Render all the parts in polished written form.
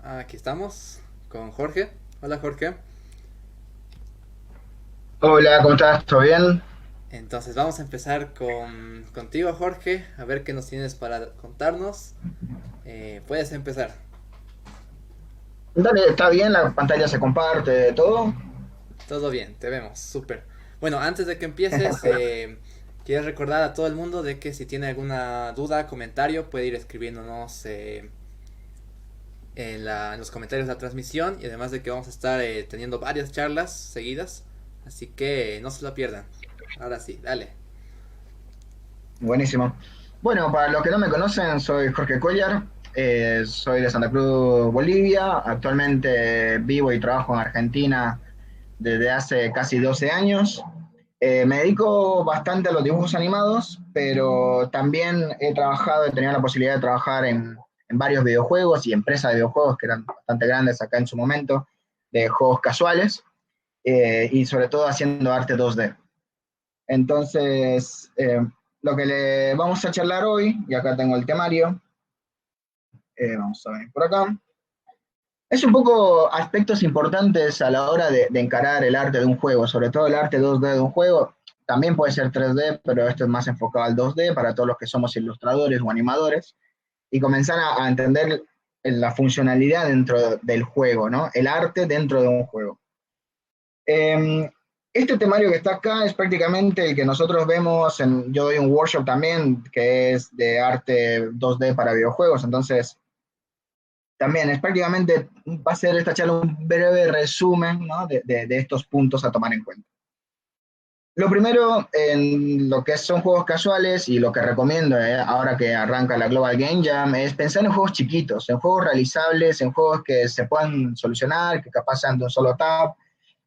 Aquí estamos con Jorge. Hola Jorge. Hola, ¿cómo estás? ¿Todo bien? Entonces vamos a empezar contigo Jorge, a ver qué nos tienes para contarnos. Puedes empezar. Dale, está bien, la pantalla se comparte, todo. Todo bien, te vemos, súper. Bueno, antes de que empieces, quiero recordar a todo el mundo de que si tiene alguna duda, comentario, puede ir escribiéndonos en los comentarios de la transmisión y además de que vamos a estar teniendo varias charlas seguidas, así que no se la pierdan. Ahora sí, dale. Buenísimo. Bueno, para los que no me conocen, soy Jorge Cuellar, soy de Santa Cruz, Bolivia. Actualmente vivo y trabajo en Argentina desde hace casi 12 años. Me dedico bastante a los dibujos animados, pero también he tenido la posibilidad de trabajar en varios videojuegos y empresas de videojuegos que eran bastante grandes acá en su momento, de juegos casuales, y sobre todo haciendo arte 2D. Entonces, lo que le vamos a charlar hoy, y acá tengo el temario, vamos a ver por acá, es un poco aspectos importantes a la hora de encarar el arte de un juego, sobre todo el arte 2D de un juego. También puede ser 3D, pero esto es más enfocado al 2D para todos los que somos ilustradores o animadores, y comenzar a entender la funcionalidad dentro del juego, ¿no? El arte dentro de un juego. Este temario que está acá es prácticamente el que nosotros vemos yo doy un workshop también que es de arte 2D para videojuegos, entonces también es prácticamente, va a ser esta charla un breve resumen, ¿no? de estos puntos a tomar en cuenta. Lo primero, en lo que son juegos casuales y lo que recomiendo ahora que arranca la Global Game Jam es pensar en juegos chiquitos, en juegos realizables, en juegos que se puedan solucionar, que capaz sean de un solo tap.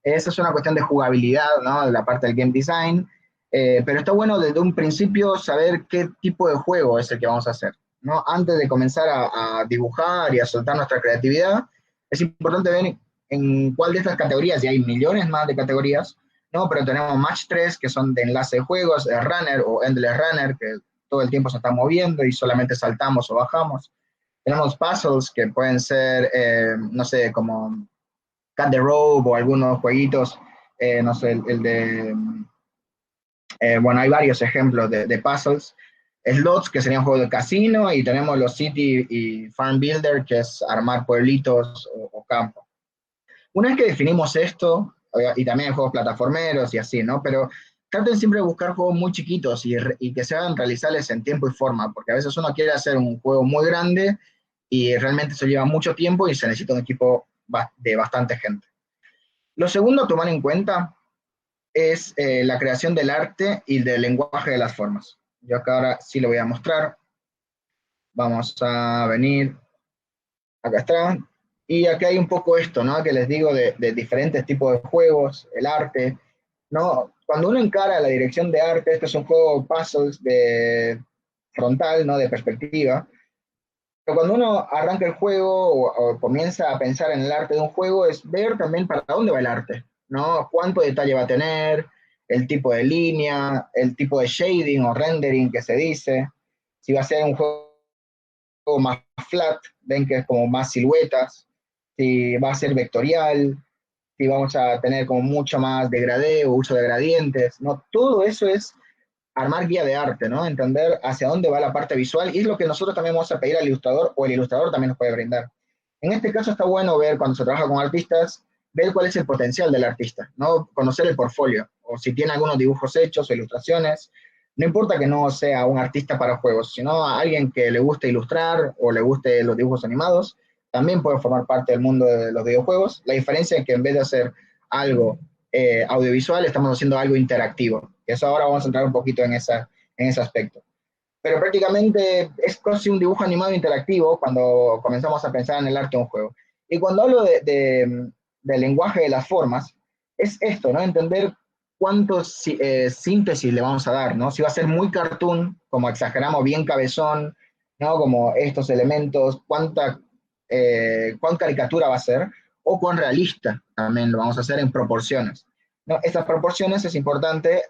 Esa es una cuestión de jugabilidad, ¿no? De la parte del game design. Pero está bueno desde un principio saber qué tipo de juego es el que vamos a hacer, ¿no? Antes de comenzar a dibujar y a soltar nuestra creatividad, es importante ver en cuál de estas categorías, y hay millones más de categorías, ¿no? Pero tenemos Match 3, que son de enlace de juegos, Runner o Endless Runner, que todo el tiempo se está moviendo y solamente saltamos o bajamos. Tenemos puzzles que pueden ser, no sé, como Cut the Rope o algunos jueguitos, no sé, el de, bueno, hay varios ejemplos de puzzles. Slots, que sería un juego de casino, y tenemos los City y Farm Builder, que es armar pueblitos o campos. Una vez que definimos esto, y también juegos plataformeros y así, ¿no? Pero traten siempre de buscar juegos muy chiquitos y que sean realizables en tiempo y forma, porque a veces uno quiere hacer un juego muy grande y realmente se lleva mucho tiempo y se necesita un equipo de bastante gente. Lo segundo a tomar en cuenta es la creación del arte y del lenguaje de las formas. Yo acá ahora sí lo voy a mostrar. Vamos a venir, acá está. Y aquí hay un poco esto, ¿no? Que les digo de diferentes tipos de juegos, el arte, ¿no? Cuando uno encara la dirección de arte, este es un juego puzzles de frontal, ¿no? De perspectiva. Pero cuando uno arranca el juego o comienza a pensar en el arte de un juego, es ver también para dónde va el arte, ¿no? Cuánto detalle va a tener, el tipo de línea, el tipo de shading o rendering que se dice, si va a ser un juego más flat, ven que es como más siluetas, si va a ser vectorial, si vamos a tener como mucho más degradé o uso de gradientes, ¿no? Todo eso es armar guía de arte, ¿no? Entender hacia dónde va la parte visual y es lo que nosotros también vamos a pedir al ilustrador o el ilustrador también nos puede brindar. En este caso está bueno ver cuando se trabaja con artistas, ver cuál es el potencial del artista, ¿no? Conocer el portfolio o si tiene algunos dibujos hechos o ilustraciones. No importa que no sea un artista para juegos, sino a alguien que le guste ilustrar o le guste los dibujos animados, también puede formar parte del mundo de los videojuegos. La diferencia es que en vez de hacer algo audiovisual, estamos haciendo algo interactivo. Eso ahora vamos a entrar un poquito en ese aspecto. Pero prácticamente es casi un dibujo animado interactivo cuando comenzamos a pensar en el arte de un juego. Y cuando hablo del lenguaje de las formas, es esto, ¿no? Entender cuántos síntesis le vamos a dar, ¿no? Si va a ser muy cartoon, como exageramos bien cabezón, ¿no? Como estos elementos, cuán caricatura va a ser, o cuán realista también lo vamos a hacer en proporciones. ¿No? Estas proporciones es importante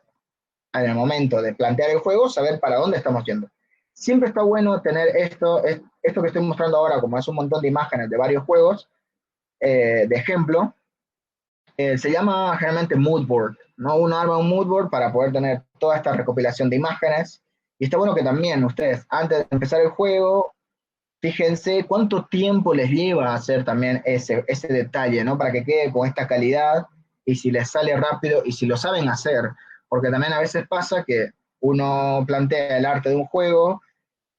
en el momento de plantear el juego, saber para dónde estamos yendo. siempre está bueno tener esto que estoy mostrando ahora, como es un montón de imágenes de varios juegos, de ejemplo, se llama generalmente mood board, ¿no? Uno arma un mood board para poder tener toda esta recopilación de imágenes, y está bueno que también ustedes, antes de empezar el juego, fíjense cuánto tiempo les lleva hacer también ese detalle, ¿no? Para que quede con esta calidad y si les sale rápido y si lo saben hacer. Porque también a veces pasa que uno plantea el arte de un juego,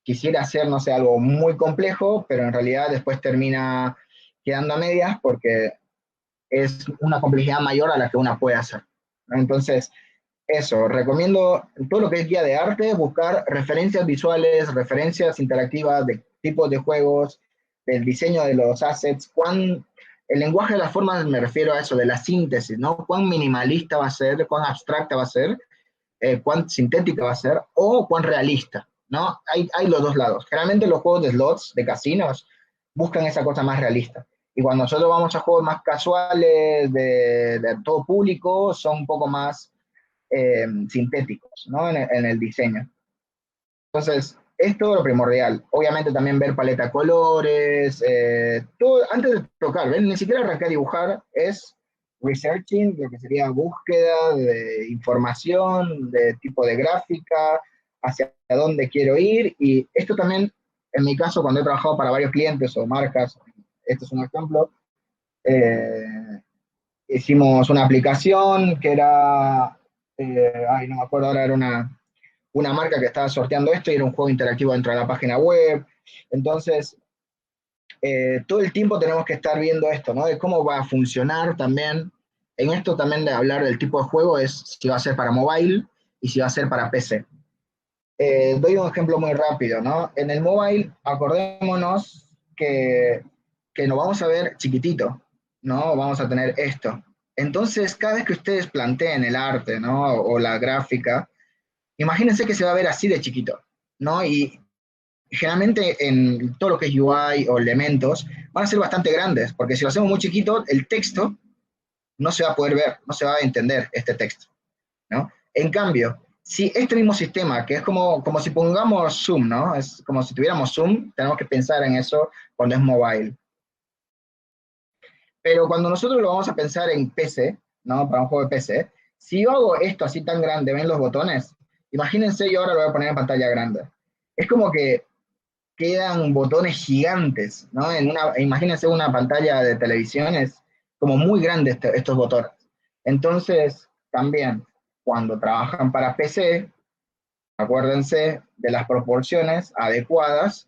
quisiera hacer, no sé, algo muy complejo, pero en realidad después termina quedando a medias porque es una complejidad mayor a la que una puede hacer, ¿no? Entonces, eso, recomiendo todo lo que es guía de arte, buscar referencias visuales, referencias interactivas de tipos de juegos, del diseño de los assets, el lenguaje de las formas me refiero a eso, de la síntesis, ¿no? Cuán minimalista va a ser, cuán abstracta va a ser, cuán sintética va a ser, o cuán realista, ¿no? Hay los dos lados. Generalmente los juegos de slots, de casinos, buscan esa cosa más realista. Y cuando nosotros vamos a juegos más casuales, de todo público, son un poco más sintéticos, ¿no? En el diseño. Entonces, es todo lo primordial. Obviamente también ver paleta de colores, todo, antes de tocar, ¿ven? Ni siquiera arrancar a dibujar, es researching, lo que sería búsqueda de información, de tipo de gráfica, hacia dónde quiero ir. Y esto también, en mi caso, cuando he trabajado para varios clientes o marcas, este es un ejemplo, eh, hicimos una aplicación que era, ay, no me acuerdo ahora, era una marca que estaba sorteando esto y era un juego interactivo dentro de la página web. Entonces, todo el tiempo tenemos que estar viendo esto, ¿no? De cómo va a funcionar también. En esto también de hablar del tipo de juego es si va a ser para mobile y si va a ser para PC. Doy un ejemplo muy rápido, ¿no? En el mobile, acordémonos que nos vamos a ver chiquitito, ¿no? Vamos a tener esto. Entonces, cada vez que ustedes planteen el arte, ¿no? O la gráfica, imagínense que se va a ver así de chiquito, ¿no? Y generalmente en todo lo que es UI o elementos van a ser bastante grandes, porque si lo hacemos muy chiquito, el texto no se va a poder ver, no se va a entender este texto, ¿no? En cambio, si este mismo sistema, que es como si pongamos Zoom, ¿no? Es como si tuviéramos Zoom, tenemos que pensar en eso cuando es mobile. Pero cuando nosotros lo vamos a pensar en PC, ¿no? Para un juego de PC, si yo hago esto así tan grande, ¿ven los botones? Imagínense, yo ahora lo voy a poner en pantalla grande. Es como que quedan botones gigantes, ¿no? Imagínense una pantalla de televisión, es como muy grande estos botones. Entonces, también, cuando trabajan para PC, acuérdense de las proporciones adecuadas,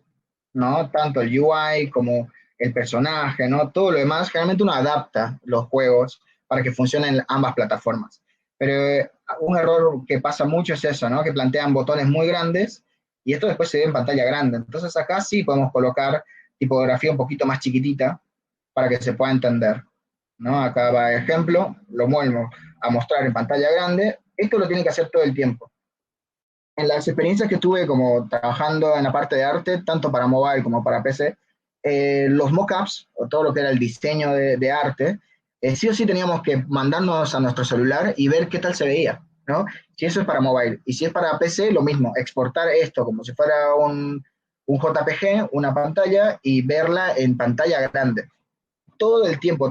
¿no? Tanto el UI como el personaje, ¿no? Todo lo demás, generalmente uno adapta los juegos para que funcionen en ambas plataformas. Pero un error que pasa mucho es eso, ¿no? Que plantean botones muy grandes y esto después se ve en pantalla grande. Entonces acá sí podemos colocar tipografía un poquito más chiquitita para que se pueda entender, ¿no? Acá va el ejemplo, lo vuelvo a mostrar en pantalla grande. Esto lo tiene que hacer todo el tiempo. En las experiencias que tuve como trabajando en la parte de arte, tanto para mobile como para PC, los mockups o todo lo que era el diseño de arte, sí o sí teníamos que mandarnos a nuestro celular y ver qué tal se veía, ¿no? Si eso es para mobile. Y si es para PC, lo mismo, exportar esto como si fuera un JPG, una pantalla, y verla en pantalla grande. Todo el tiempo,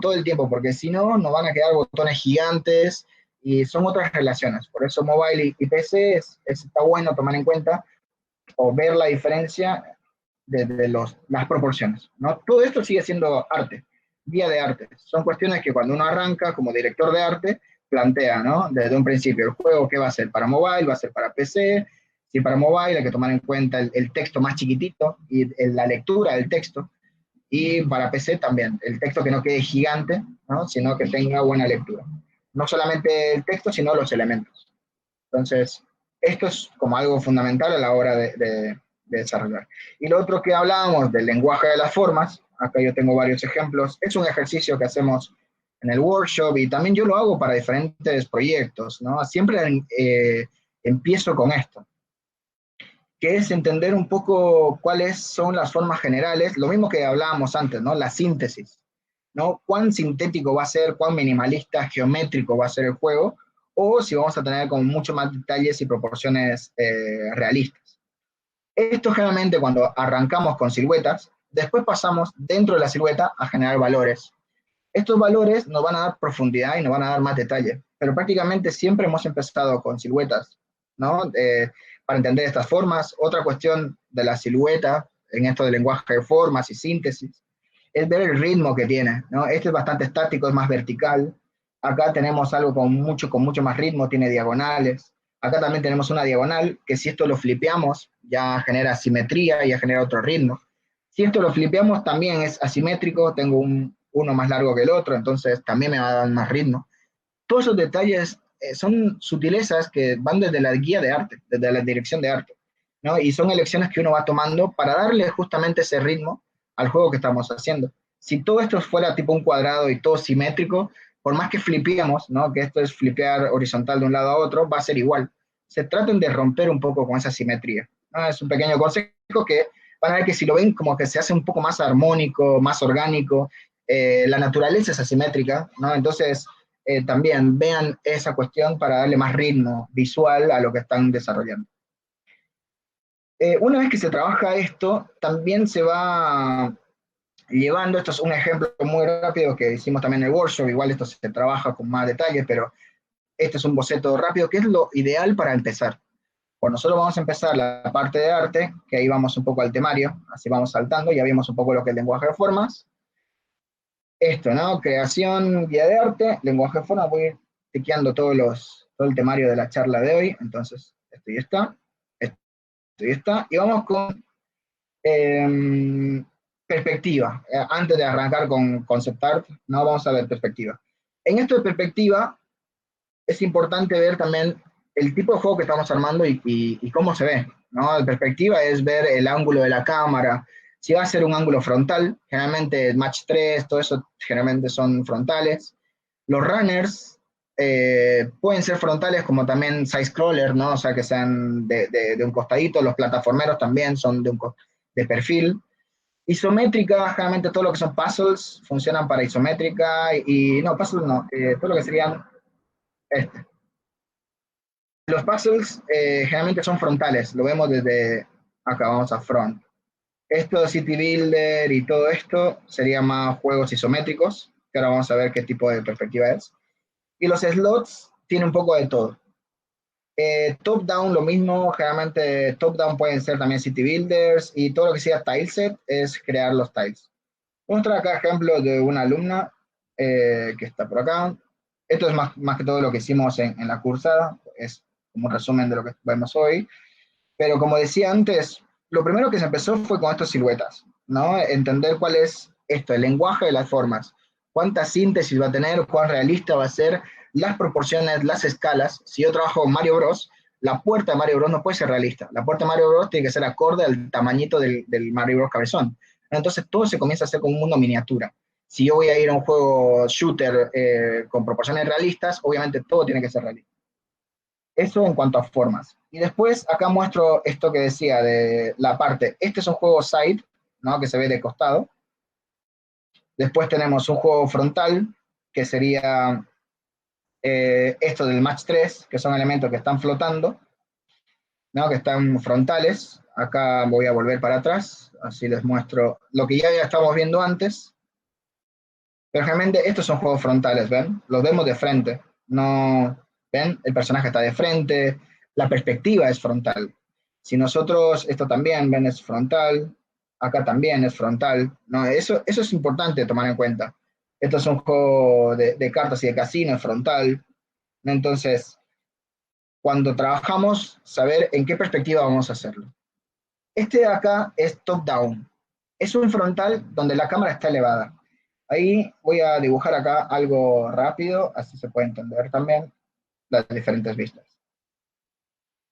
porque si no, nos van a quedar botones gigantes y son otras relaciones. Por eso mobile y PC está bueno tomar en cuenta o ver la diferencia de las proporciones, ¿no? Todo esto sigue siendo arte, guía de arte. Son cuestiones que cuando uno arranca como director de arte, plantea, ¿no? Desde un principio, el juego, ¿qué va a ser? ¿Para mobile? ¿Va a ser para PC? Si para mobile hay que tomar en cuenta el texto más chiquitito y la lectura del texto. Y para PC también, el texto que no quede gigante, ¿no? Sino que tenga buena lectura. No solamente el texto, sino los elementos. Entonces, esto es como algo fundamental a la hora de desarrollar. Y lo otro que hablábamos del lenguaje de las formas, acá yo tengo varios ejemplos, es un ejercicio que hacemos en el workshop y también yo lo hago para diferentes proyectos, ¿no? Siempre empiezo con esto, que es entender un poco cuáles son las formas generales, lo mismo que hablábamos antes, ¿no? La síntesis, ¿no? Cuán sintético va a ser, cuán minimalista, geométrico va a ser el juego, o si vamos a tener con mucho más detalles y proporciones realistas. Esto generalmente cuando arrancamos con siluetas, después pasamos dentro de la silueta a generar valores. Estos valores nos van a dar profundidad y nos van a dar más detalle, pero prácticamente siempre hemos empezado con siluetas, ¿no? Para entender estas formas. Otra cuestión de la silueta, en esto del lenguaje de formas y síntesis, es ver el ritmo que tiene, ¿no? Este es bastante estático, es más vertical. Acá tenemos algo con mucho más ritmo, tiene diagonales. Acá también tenemos una diagonal, que si esto lo flipeamos, ya genera simetría, ya genera otro ritmo. Si esto lo flipeamos, también es asimétrico, tengo uno más largo que el otro, entonces también me va a dar más ritmo. Todos esos detalles son sutilezas que van desde la guía de arte, desde la dirección de arte, ¿no? Y son elecciones que uno va tomando para darle justamente ese ritmo al juego que estamos haciendo. Si todo esto fuera tipo un cuadrado y todo simétrico, por más que flipeemos, ¿no? Que esto es flipear horizontal de un lado a otro, va a ser igual. Se traten de romper un poco con esa simetría, ¿no? Es un pequeño consejo que van a ver que si lo ven como que se hace un poco más armónico, más orgánico, la naturaleza es asimétrica, ¿no? Entonces, también vean esa cuestión para darle más ritmo visual a lo que están desarrollando. Una vez que se trabaja esto, también se va llevando, esto es un ejemplo muy rápido que hicimos también en el workshop, igual esto se trabaja con más detalle, pero este es un boceto rápido, que es lo ideal para empezar. Bueno, nosotros vamos a empezar la parte de arte, que ahí vamos un poco al temario, así vamos saltando, ya vimos un poco lo que es el lenguaje de formas. Esto, ¿no? Creación, guía de arte, lenguaje de formas, voy a ir tiqueando todo el temario de la charla de hoy, entonces, esto ya está, esto ya está, y vamos con perspectiva. Antes de arrancar con concept art, no vamos a ver perspectiva. En esto de perspectiva, es importante ver también el tipo de juego que estamos armando y cómo se ve, ¿no? La perspectiva es ver el ángulo de la cámara, si va a ser un ángulo frontal, generalmente Match 3, todo eso generalmente son frontales. Los runners pueden ser frontales como también side-scroller, ¿no? O sea, que sean de un costadito, los plataformeros también son de perfil. Isométrica, generalmente todo lo que son puzzles funcionan para isométrica y no, puzzles no, todo lo que serían este. Los puzzles generalmente son frontales, lo vemos desde acá, vamos a front. Esto de City Builder y todo esto sería más juegos isométricos, que ahora vamos a ver qué tipo de perspectiva es. Y los slots tienen un poco de todo. Top-down lo mismo, generalmente top-down pueden ser también City Builders y todo lo que sea tileset es crear los tiles. Vamos a mostrar acá ejemplos de una alumna que está por acá. Esto es más que todo lo que hicimos en la cursada, es como un resumen de lo que vemos hoy. Pero como decía antes, lo primero que se empezó fue con estas siluetas, ¿no? Entender cuál es esto, el lenguaje de las formas, cuánta síntesis va a tener, cuán realista va a ser, las proporciones, las escalas. Si yo trabajo en Mario Bros, la puerta de Mario Bros no puede ser realista. La puerta de Mario Bros tiene que ser acorde al tamañito del Mario Bros cabezón. Entonces todo se comienza a hacer como un mundo miniatura. Si yo voy a ir a un juego shooter con proporciones realistas, obviamente todo tiene que ser realista. Eso en cuanto a formas. Y después acá muestro esto que decía de la parte. Este es un juego side, ¿no? Que se ve de costado. Después tenemos un juego frontal, que sería esto del match 3, que son elementos que están flotando, ¿no? Que están frontales. Acá voy a volver para atrás, así les muestro lo que ya estamos viendo antes. Pero realmente estos son juegos frontales, ¿ven? Los vemos de frente. No, ¿ven? El personaje está de frente, la perspectiva es frontal. Si nosotros, esto también, ven, es frontal, acá también es frontal, ¿no? Eso es importante tomar en cuenta. Esto es un juego de cartas y de casino, es frontal, ¿no? Entonces, cuando trabajamos, saber en qué perspectiva vamos a hacerlo. Este de acá es top-down. Es un frontal donde la cámara está elevada. Ahí voy a dibujar acá algo rápido, así se puede entender también las diferentes vistas.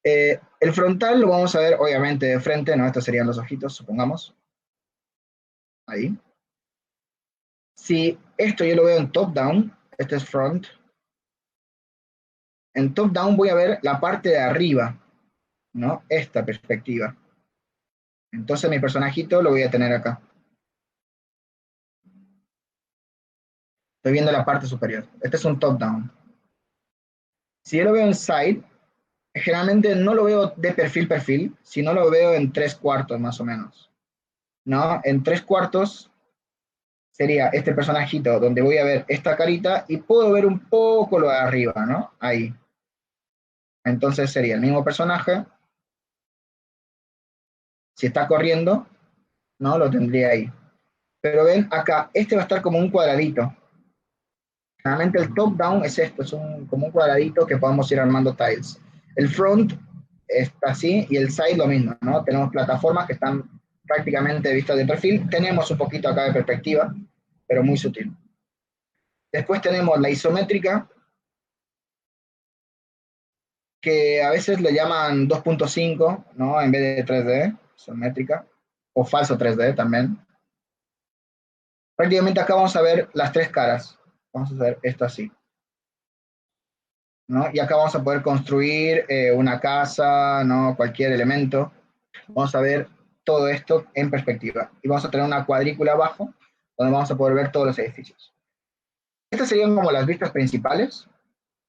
El frontal lo vamos a ver obviamente de frente, ¿no? Estos serían los ojitos, supongamos. Ahí. Si esto yo lo veo en top-down, este es front. En top-down voy a ver la parte de arriba, ¿no? Esta perspectiva. Entonces mi personajito lo voy a tener acá. Estoy viendo la parte superior. Este es un top-down. Si yo lo veo en side, generalmente no lo veo de perfil, sino lo veo en 3/4 más o menos, ¿no? En 3/4 sería este personajito donde voy a ver esta carita y puedo ver un poco lo de arriba, ¿no? Ahí. Entonces sería el mismo personaje. Si está corriendo, ¿no? Lo tendría ahí. Pero ven acá, este va a estar como un cuadradito. Generalmente el top-down es esto, es como un cuadradito que podemos ir armando tiles. El front está así y el side lo mismo, ¿no? Tenemos plataformas que están prácticamente vistas de perfil. Tenemos un poquito acá de perspectiva, pero muy sutil. Después tenemos la isométrica, que a veces le llaman 2.5, ¿no? En vez de 3D, isométrica, o falso 3D también. Prácticamente acá vamos a ver las tres caras. Vamos a hacer esto así, ¿no? Y acá vamos a poder construir una casa, ¿no? Cualquier elemento. Vamos a ver todo esto en perspectiva. Y vamos a tener una cuadrícula abajo, donde vamos a poder ver todos los edificios. Estas serían como las vistas principales,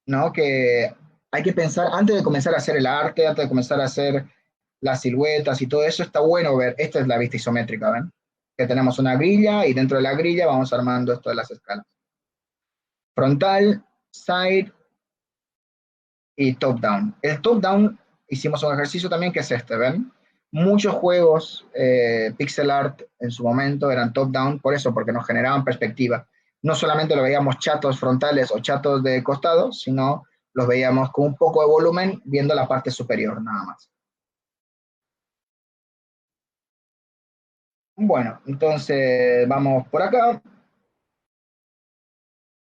¿no? Que hay que pensar, antes de comenzar a hacer el arte, antes de comenzar a hacer las siluetas y todo eso, está bueno ver, esta es la vista isométrica, ¿ven? Que tenemos una grilla y dentro de la grilla vamos armando esto de las escalas. Frontal, side y top-down. El top-down hicimos un ejercicio también que es este, ¿ven? Muchos juegos pixel art en su momento eran top-down, por eso, porque nos generaban perspectiva. No solamente lo veíamos chatos frontales o chatos de costados, sino los veíamos con un poco de volumen viendo la parte superior, nada más. Bueno, entonces vamos por acá.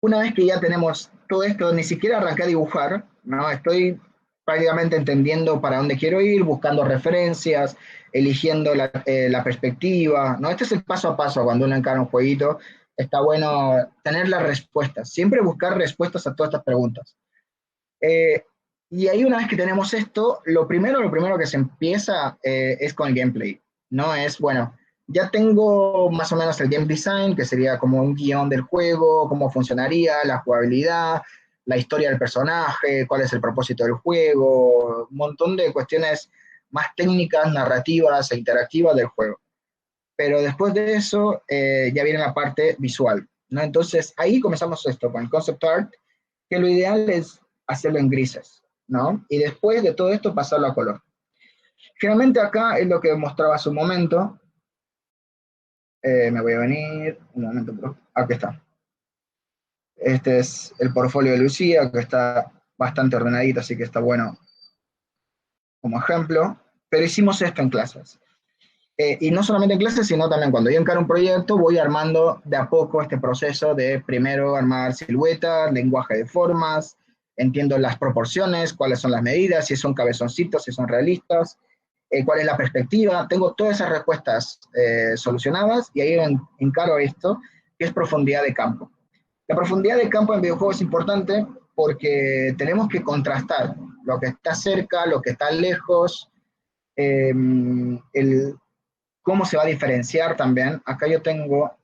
Una vez que ya tenemos todo esto, ni siquiera arranqué a dibujar, ¿no? Estoy prácticamente entendiendo para dónde quiero ir, buscando referencias, eligiendo la perspectiva, ¿no? Este es el paso a paso cuando uno encara un jueguito. Está bueno tener las respuestas, siempre buscar respuestas a todas estas preguntas. Eh, y ahí una vez que tenemos esto, lo primero que se empieza es con el gameplay, ¿no? Es, bueno, ya tengo más o menos el game design, que sería como un guión del juego, cómo funcionaría, la jugabilidad, la historia del personaje, cuál es el propósito del juego, un montón de cuestiones más técnicas, narrativas e interactivas del juego. Pero después de eso ya viene la parte visual, ¿no? Entonces ahí comenzamos esto con el concept art, que lo ideal es hacerlo en grises, ¿no? Y después de todo esto pasarlo a color. Generalmente acá es lo que mostraba hace un momento. Me voy a venir, un momento, aquí está. Este es el portfolio de Lucía, que está bastante ordenadito, así que está bueno como ejemplo. Pero hicimos esto en clases. Y no solamente en clases, sino también cuando yo encaro un proyecto, voy armando de a poco este proceso de primero armar siluetas, lenguaje de formas, entiendo las proporciones, cuáles son las medidas, si son cabezoncitos, si son realistas, cuál es la perspectiva. Tengo todas esas respuestas solucionadas y ahí encaro esto, que es profundidad de campo. La profundidad de campo en videojuegos es importante porque tenemos que contrastar lo que está cerca, lo que está lejos, el, cómo se va a diferenciar también. Acá yo tengo,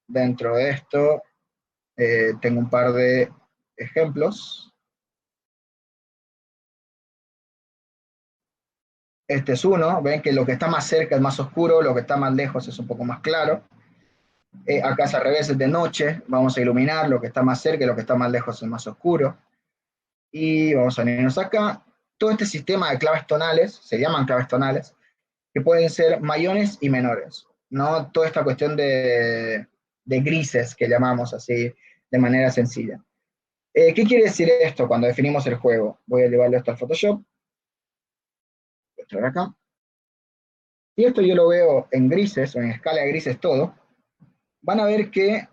dentro de esto, tengo un par de ejemplos. Este es uno, ven que lo que está más cerca es más oscuro, lo que está más lejos es un poco más claro. Acá es al revés, es de noche, vamos a iluminar, lo que está más cerca y lo que está más lejos es más oscuro. Y vamos a venirnos acá. Todo este sistema de claves tonales, se llaman claves tonales, que pueden ser mayores y menores, ¿no? Toda esta cuestión de grises que llamamos así de manera sencilla. ¿Qué quiere decir esto cuando definimos el juego? Voy a llevarlo esto al Photoshop. Voy a traer acá. Y esto yo lo veo en grises o en escala de grises todo. Van a ver que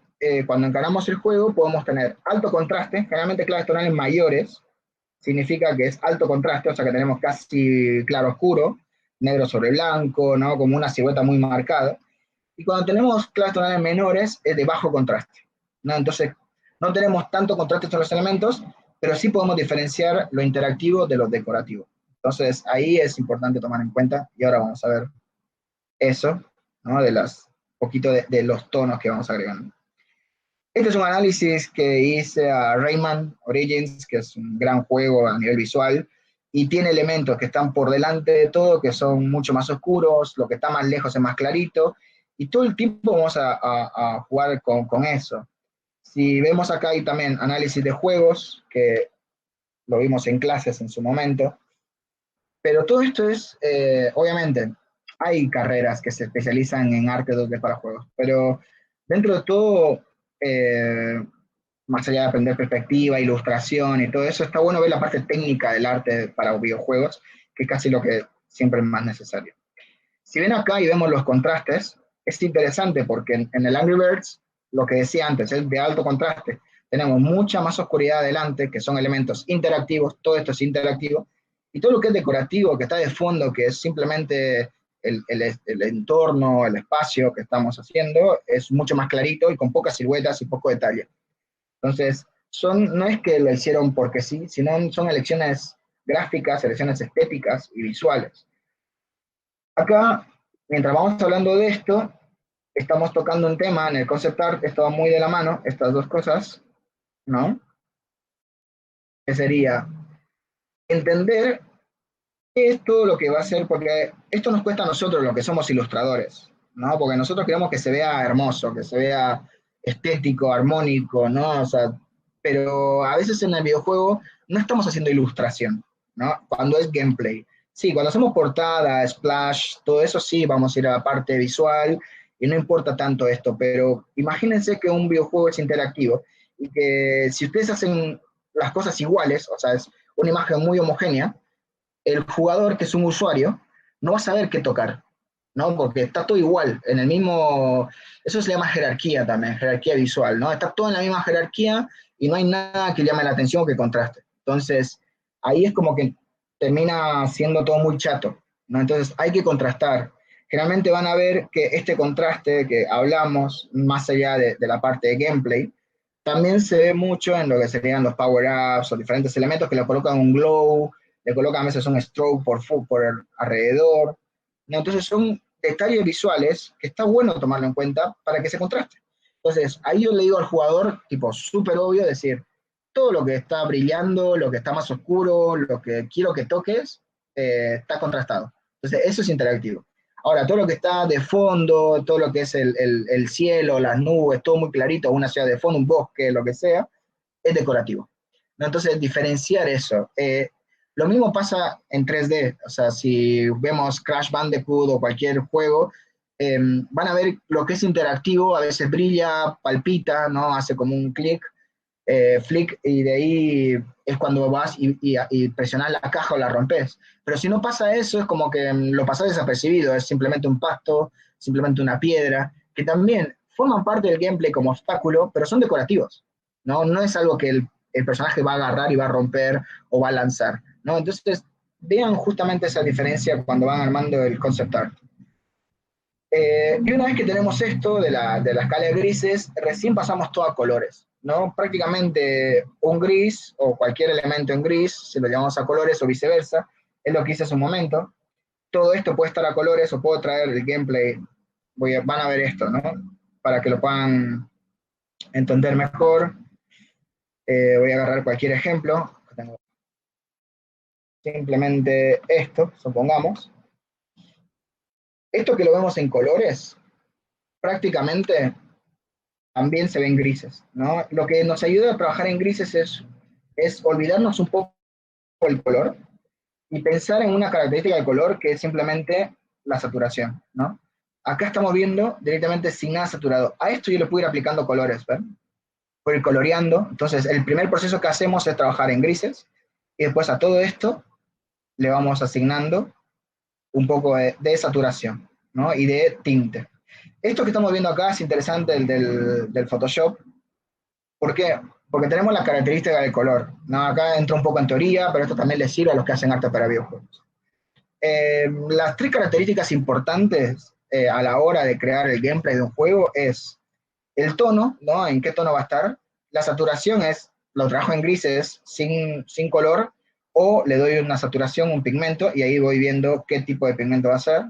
cuando encaramos el juego podemos tener alto contraste, generalmente claves tonales mayores, significa que es alto contraste, o sea que tenemos casi claro oscuro, negro sobre blanco, ¿no? Como una silueta muy marcada. Y cuando tenemos claves tonales menores es de bajo contraste, ¿no? Entonces no tenemos tanto contraste entre los elementos, pero sí podemos diferenciar lo interactivo de lo decorativo. Entonces ahí es importante tomar en cuenta, y ahora vamos a ver eso, ¿no? De las poquito de los tonos que vamos agregando. Este es un análisis que hice a Rayman Origins, que es un gran juego a nivel visual, y tiene elementos que están por delante de todo, que son mucho más oscuros, lo que está más lejos es más clarito, y todo el tiempo vamos a jugar con eso. Si vemos acá hay también análisis de juegos, que lo vimos en clases en su momento, pero todo esto es, obviamente, hay carreras que se especializan en arte 2D para juegos, pero dentro de todo, más allá de aprender perspectiva, ilustración y todo eso, está bueno ver la parte técnica del arte para videojuegos, que es casi lo que siempre es más necesario. Si ven acá y vemos los contrastes, es interesante porque en el Angry Birds, lo que decía antes, es de alto contraste. Tenemos mucha más oscuridad adelante, que son elementos interactivos, todo esto es interactivo, y todo lo que es decorativo, que está de fondo, que es simplemente el entorno, el espacio que estamos haciendo, es mucho más clarito y con pocas siluetas y poco detalle. Entonces, no es que lo hicieron porque sí, sino son elecciones gráficas, elecciones estéticas y visuales. Acá, mientras vamos hablando de esto, estamos tocando un tema en el concept art, esto va muy de la mano, estas dos cosas, ¿no? Que sería entender qué es todo lo que va a ser, porque esto nos cuesta a nosotros, lo que somos ilustradores, ¿no? Porque nosotros queremos que se vea hermoso, que se vea estético, armónico, ¿no? O sea, pero a veces en el videojuego no estamos haciendo ilustración, ¿no? Cuando es gameplay. Sí, cuando hacemos portada, splash, todo eso sí, vamos a ir a la parte visual y no importa tanto esto, pero imagínense que un videojuego es interactivo y que si ustedes hacen las cosas iguales, o sea, es una imagen muy homogénea, el jugador, que es un usuario, no va a saber qué tocar, ¿no? Porque está todo igual, en el mismo, eso se llama jerarquía también, jerarquía visual, ¿no? Está todo en la misma jerarquía y no hay nada que llame la atención o que contraste. Entonces, ahí es como que termina siendo todo muy chato, ¿no? Entonces, hay que contrastar. Generalmente van a ver que este contraste que hablamos, más allá de la parte de gameplay, también se ve mucho en lo que serían los power-ups o diferentes elementos que le colocan un glow, le colocan a veces un stroke por alrededor, ¿no? Entonces son detalles visuales que está bueno tomarlo en cuenta para que se contraste. Entonces, ahí yo le digo al jugador, tipo, súper obvio, decir, todo lo que está brillando, lo que está más oscuro, lo que quiero que toques, está contrastado. Entonces, eso es interactivo. Ahora, todo lo que está de fondo, todo lo que es el cielo, las nubes, todo muy clarito, una ciudad de fondo, un bosque, lo que sea, es decorativo, ¿no? Entonces, diferenciar eso. Lo mismo pasa en 3D, o sea, si vemos Crash Bandicoot o cualquier juego, van a ver lo que es interactivo, a veces brilla, palpita, ¿no? Hace como un clic, flick, y de ahí es cuando vas y presionas la caja o la rompes. Pero si no pasa eso, es como que lo pasas desapercibido, es simplemente un pasto, simplemente una piedra, que también forman parte del gameplay como obstáculo, pero son decorativos, ¿no? No es algo que el personaje va a agarrar y va a romper o va a lanzar, ¿no? Entonces, vean justamente esa diferencia cuando van armando el concept art. Y una vez que tenemos esto de la escala de grises, recién pasamos todo a colores, ¿no? Prácticamente un gris o cualquier elemento en gris, si lo llamamos a colores o viceversa, es lo que hice hace un momento. Todo esto puede estar a colores o puedo traer el gameplay, van a ver esto, ¿no? Para que lo puedan entender mejor. Voy a agarrar cualquier ejemplo. Simplemente esto, supongamos. Esto que lo vemos en colores, prácticamente también se ven grises, ¿no? Lo que nos ayuda a trabajar en grises es olvidarnos un poco del color y pensar en una característica del color que es simplemente la saturación, ¿no? Acá estamos viendo directamente sin nada saturado. A esto yo le puedo ir aplicando colores, ¿ven? Puedo ir coloreando. Entonces, el primer proceso que hacemos es trabajar en grises y después a todo esto le vamos asignando un poco de saturación, ¿no? Y de tinte. Esto que estamos viendo acá es interesante, el del Photoshop. ¿Por qué? Porque tenemos la característica del color, ¿no? Acá entra un poco en teoría, pero esto también les sirve a los que hacen arte para videojuegos. Las tres características importantes a la hora de crear el gameplay de un juego es el tono, ¿no? ¿En qué tono va a estar? La saturación lo trabajo en grises sin color, o le doy una saturación, un pigmento, y ahí voy viendo qué tipo de pigmento va a ser.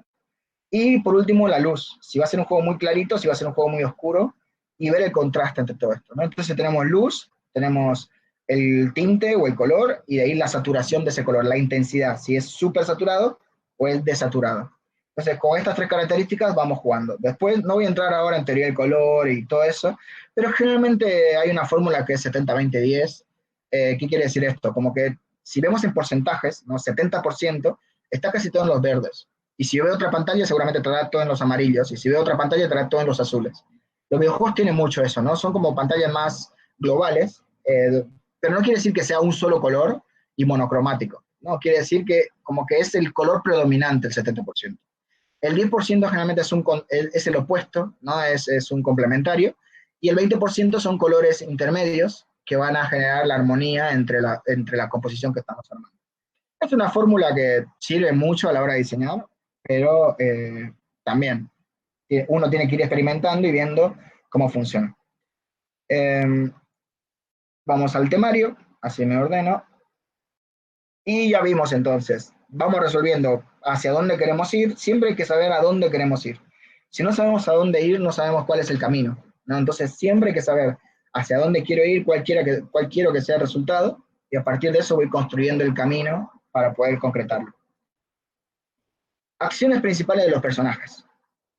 Y por último, la luz. Si va a ser un juego muy clarito, si va a ser un juego muy oscuro, y ver el contraste entre todo esto, ¿no? Entonces tenemos luz, tenemos el tinte o el color, y de ahí la saturación de ese color, la intensidad, si es súper saturado o es desaturado. Entonces, con estas tres características vamos jugando. Después, no voy a entrar ahora en teoría del color y todo eso, pero generalmente hay una fórmula que es 70-20-10. ¿Qué quiere decir esto? Como que si vemos en porcentajes, ¿no? 70% está casi todo en los verdes. Y si yo veo otra pantalla, seguramente estará todo en los amarillos. Y si veo otra pantalla, estará todo en los azules. Los videojuegos tienen mucho eso, ¿no? Son como pantallas más globales, pero no quiere decir que sea un solo color y monocromático. No, quiere decir que como que es el color predominante el 70%. El 10% generalmente es el opuesto, ¿no? Es un complementario, y el 20% son colores intermedios que van a generar la armonía entre la composición que estamos armando. Es una fórmula que sirve mucho a la hora de diseñar, pero también uno tiene que ir experimentando y viendo cómo funciona. Eh, Vamos al temario, así me ordeno, y ya vimos entonces, vamos resolviendo hacia dónde queremos ir, siempre hay que saber a dónde queremos ir. Si no sabemos a dónde ir, no sabemos cuál es el camino, ¿no? Entonces siempre hay que saber hacia dónde quiero ir, cuál quiero que sea el resultado, y a partir de eso voy construyendo el camino para poder concretarlo. Acciones principales de los personajes.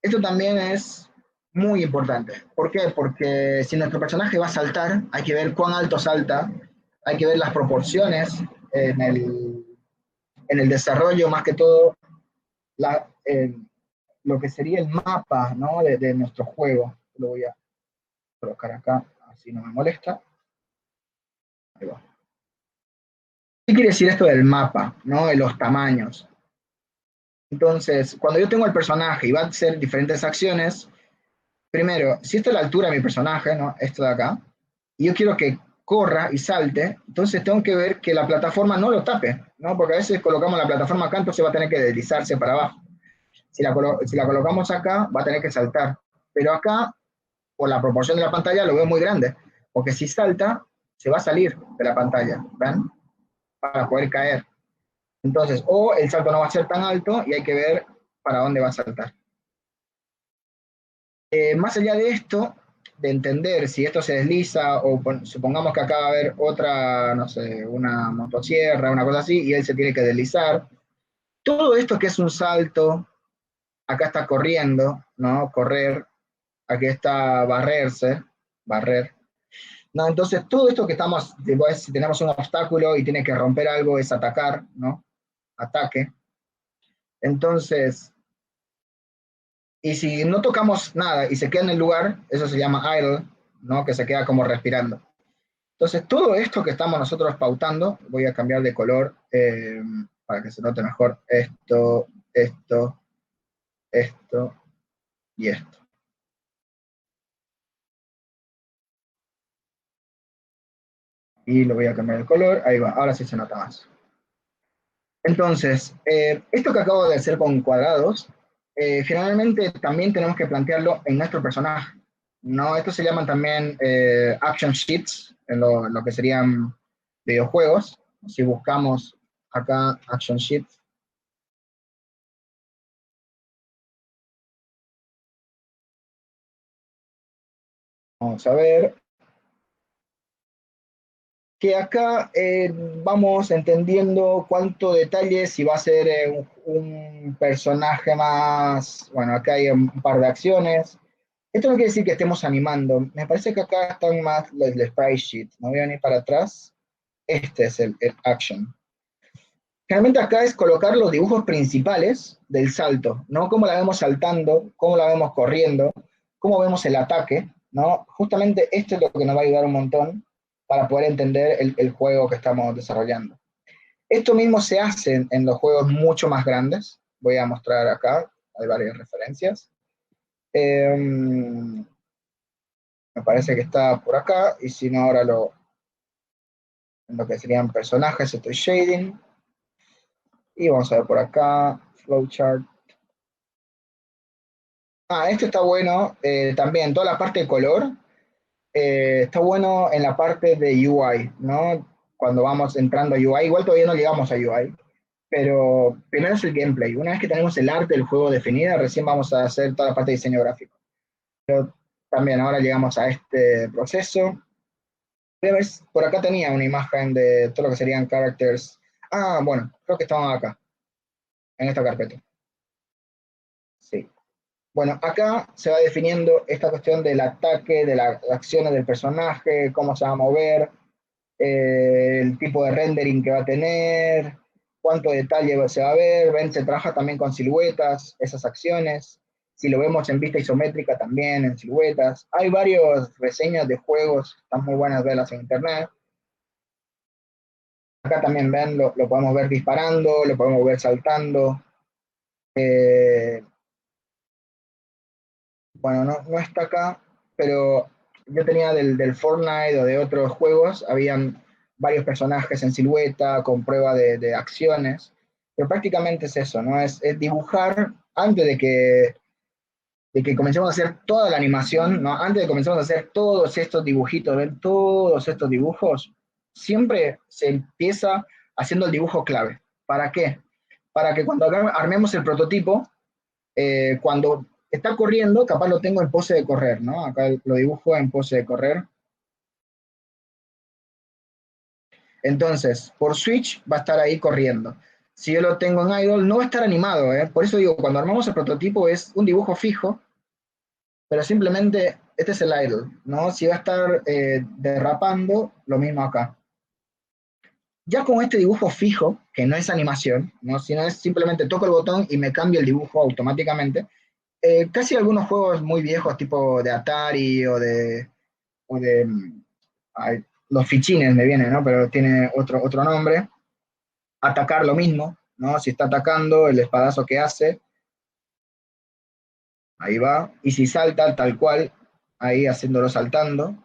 Esto también es muy importante. ¿Por qué? Porque si nuestro personaje va a saltar, hay que ver cuán alto salta, hay que ver las proporciones en el desarrollo, más que todo, la, lo que sería el mapa, ¿no? de nuestro juego. Lo voy a colocar acá, así no me molesta. Ahí va. ¿Qué quiere decir esto del mapa, ¿no? De los tamaños? Entonces, cuando yo tengo el personaje y va a hacer diferentes acciones, primero, si esta es la altura de mi personaje, ¿no? Esto de acá, y yo quiero que corra y salte, entonces tengo que ver que la plataforma no lo tape, ¿no? Porque a veces colocamos la plataforma acá, entonces va a tener que deslizarse para abajo. Si la colocamos acá, va a tener que saltar. Pero acá, por la proporción de la pantalla, lo veo muy grande, porque si salta, se va a salir de la pantalla, ¿ven? Para poder caer. Entonces, o el salto no va a ser tan alto y hay que ver para dónde va a saltar. Más allá de esto, de entender si esto se desliza o supongamos que acá va a haber otra, no sé, una motosierra, una cosa así, y él se tiene que deslizar. Todo esto que es un salto, acá está corriendo, ¿no? Correr, aquí está barrerse, barrer. No, entonces todo esto que estamos, si tenemos un obstáculo y tiene que romper algo, es atacar, ¿no? Ataque. Entonces, y si no tocamos nada y se queda en el lugar, eso se llama idle, ¿no? Que se queda como respirando. Entonces, todo esto que estamos nosotros pautando, voy a cambiar de color para que se note mejor esto, esto, esto y esto. Y lo voy a cambiar de color, ahí va, ahora sí se nota más. Entonces, esto que acabo de hacer con cuadrados, generalmente también tenemos que plantearlo en nuestro personaje. ¿No? Estos se llaman también action sheets, en lo que serían videojuegos. Si buscamos acá action sheets, vamos a ver que acá vamos entendiendo cuánto detalle, si va a ser un personaje más, bueno, acá hay un par de acciones. Esto no quiere decir que estemos animando, me parece que acá están más el sprite sheet, no voy a venir para atrás, este es el action. Generalmente acá es colocar los dibujos principales del salto, ¿no? Cómo la vemos saltando, cómo la vemos corriendo, cómo vemos el ataque, ¿no? Justamente esto es lo que nos va a ayudar un montón para poder entender el juego que estamos desarrollando. Esto mismo se hace en los juegos mucho más grandes. Voy a mostrar acá, hay varias referencias. Me parece que está por acá, y si no ahora en lo que serían personajes estoy shading. Y vamos a ver por acá, flowchart. Esto está bueno, también toda la parte de color, está bueno en la parte de UI, ¿no? Cuando vamos entrando a UI, igual todavía no llegamos a UI, pero primero es el gameplay. Una vez que tenemos el arte del juego definida, recién vamos a hacer toda la parte de diseño gráfico. Pero también ahora llegamos a este proceso. Voy a ver por acá tenía una imagen de todo lo que serían characters. Ah, bueno, creo que estaban acá, en esta carpeta. Sí. Bueno, acá se va definiendo esta cuestión del ataque, de las acciones del personaje, cómo se va a mover, el tipo de rendering que va a tener, cuánto detalle se va a ver. Ven, se trabaja también con siluetas, esas acciones. Si lo vemos en vista isométrica, también en siluetas. Hay varias reseñas de juegos, están muy buenas verlas en internet. Acá también ven, lo podemos ver disparando, lo podemos ver saltando. Eh, bueno, no está acá, pero yo tenía del Fortnite o de otros juegos, habían varios personajes en silueta, con prueba de acciones, pero prácticamente es eso, ¿no? Es dibujar antes de que comencemos a hacer toda la animación, ¿no? Antes de comenzar a hacer todos estos dibujitos, ver todos estos dibujos, siempre se empieza haciendo el dibujo clave. ¿Para qué? Para que cuando armemos el prototipo, cuando está corriendo, capaz lo tengo en pose de correr, ¿no? Acá lo dibujo en pose de correr. Entonces, por Switch va a estar ahí corriendo. Si yo lo tengo en Idle, no va a estar animado, ¿eh? Por eso digo, cuando armamos el prototipo es un dibujo fijo, pero simplemente este es el idle, ¿no? Si va a estar derrapando, lo mismo acá. Ya con este dibujo fijo, que no es animación, ¿no? Sino es simplemente toco el botón y me cambia el dibujo automáticamente, casi algunos juegos muy viejos, tipo de Atari o de ay, los fichines me vienen, ¿no? Pero tiene otro nombre. Atacar lo mismo, ¿no? Si está atacando, el espadazo que hace, ahí va. Y si salta, tal cual, ahí haciéndolo saltando.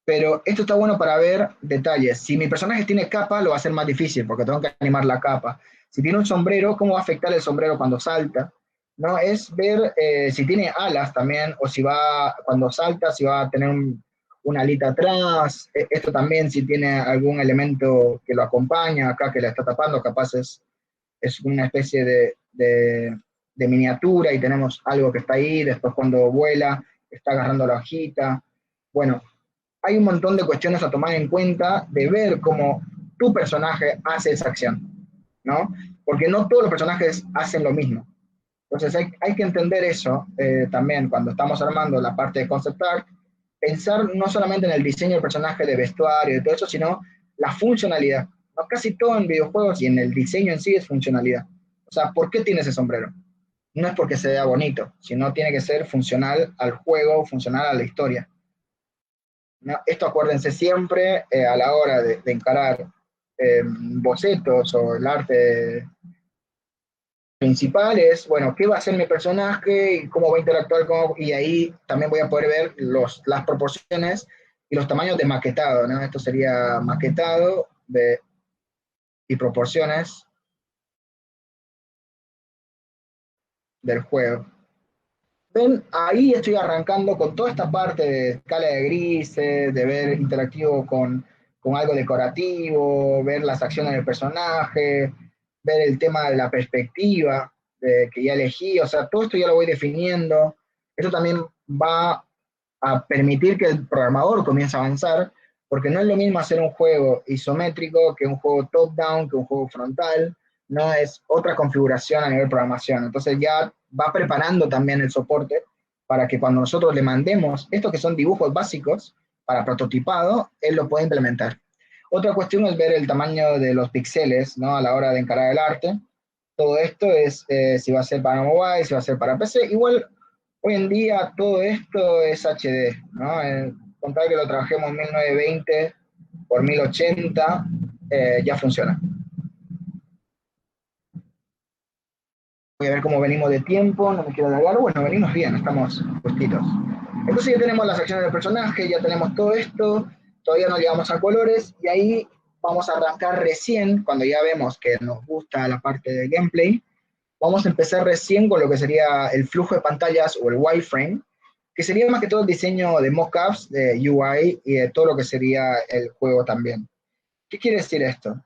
Pero esto está bueno para ver detalles. Si mi personaje tiene capa, lo va a hacer más difícil porque tengo que animar la capa. Si tiene un sombrero, ¿cómo va a afectar el sombrero cuando salta? ¿No? Es ver si tiene alas también, o si va, cuando salta, si va a tener una alita atrás. Esto también, si tiene algún elemento que lo acompaña acá, que le está tapando, capaz es una especie de miniatura y tenemos algo que está ahí. Después, cuando vuela, está agarrando la hojita. Bueno, hay un montón de cuestiones a tomar en cuenta de ver cómo tu personaje hace esa acción, ¿no? Porque no todos los personajes hacen lo mismo. Entonces hay que entender eso también cuando estamos armando la parte de concept art, pensar no solamente en el diseño del personaje, de vestuario y todo eso, sino la funcionalidad. ¿No? Casi todo en videojuegos y en el diseño en sí es funcionalidad. O sea, ¿por qué tiene ese sombrero? No es porque se vea bonito, sino tiene que ser funcional al juego, funcional a la historia. ¿No? Esto acuérdense siempre a la hora de encarar bocetos o el arte principal es, bueno, qué va a hacer mi personaje y cómo va a interactuar y ahí también voy a poder ver las proporciones y los tamaños de maquetado, ¿no? Esto sería maquetado y proporciones del juego. Ven, ahí estoy arrancando con toda esta parte de escala de grises, de ver interactivo con algo decorativo, ver las acciones del personaje, ver el tema de la perspectiva que ya elegí, o sea, todo esto ya lo voy definiendo. Esto también va a permitir que el programador comience a avanzar, porque no es lo mismo hacer un juego isométrico que un juego top-down, que un juego frontal, no es otra configuración a nivel programación. Entonces ya va preparando también el soporte para que cuando nosotros le mandemos estos que son dibujos básicos para prototipado, él lo pueda implementar. Otra cuestión es ver el tamaño de los píxeles, ¿no? A la hora de encarar el arte. Todo esto es si va a ser para mobile, si va a ser para PC. Igual hoy en día todo esto es HD, ¿no? Con tal que lo trabajemos 1920 por 1080, ya funciona. Voy a ver cómo venimos de tiempo, no me quiero alargar. Bueno, venimos bien, estamos justitos. Entonces ya tenemos las acciones del personaje, ya tenemos todo esto, todavía no llegamos a colores, y ahí vamos a arrancar recién, cuando ya vemos que nos gusta la parte de gameplay, vamos a empezar recién con lo que sería el flujo de pantallas o el wireframe, que sería más que todo el diseño de mockups, de UI y de todo lo que sería el juego también. ¿Qué quiere decir esto?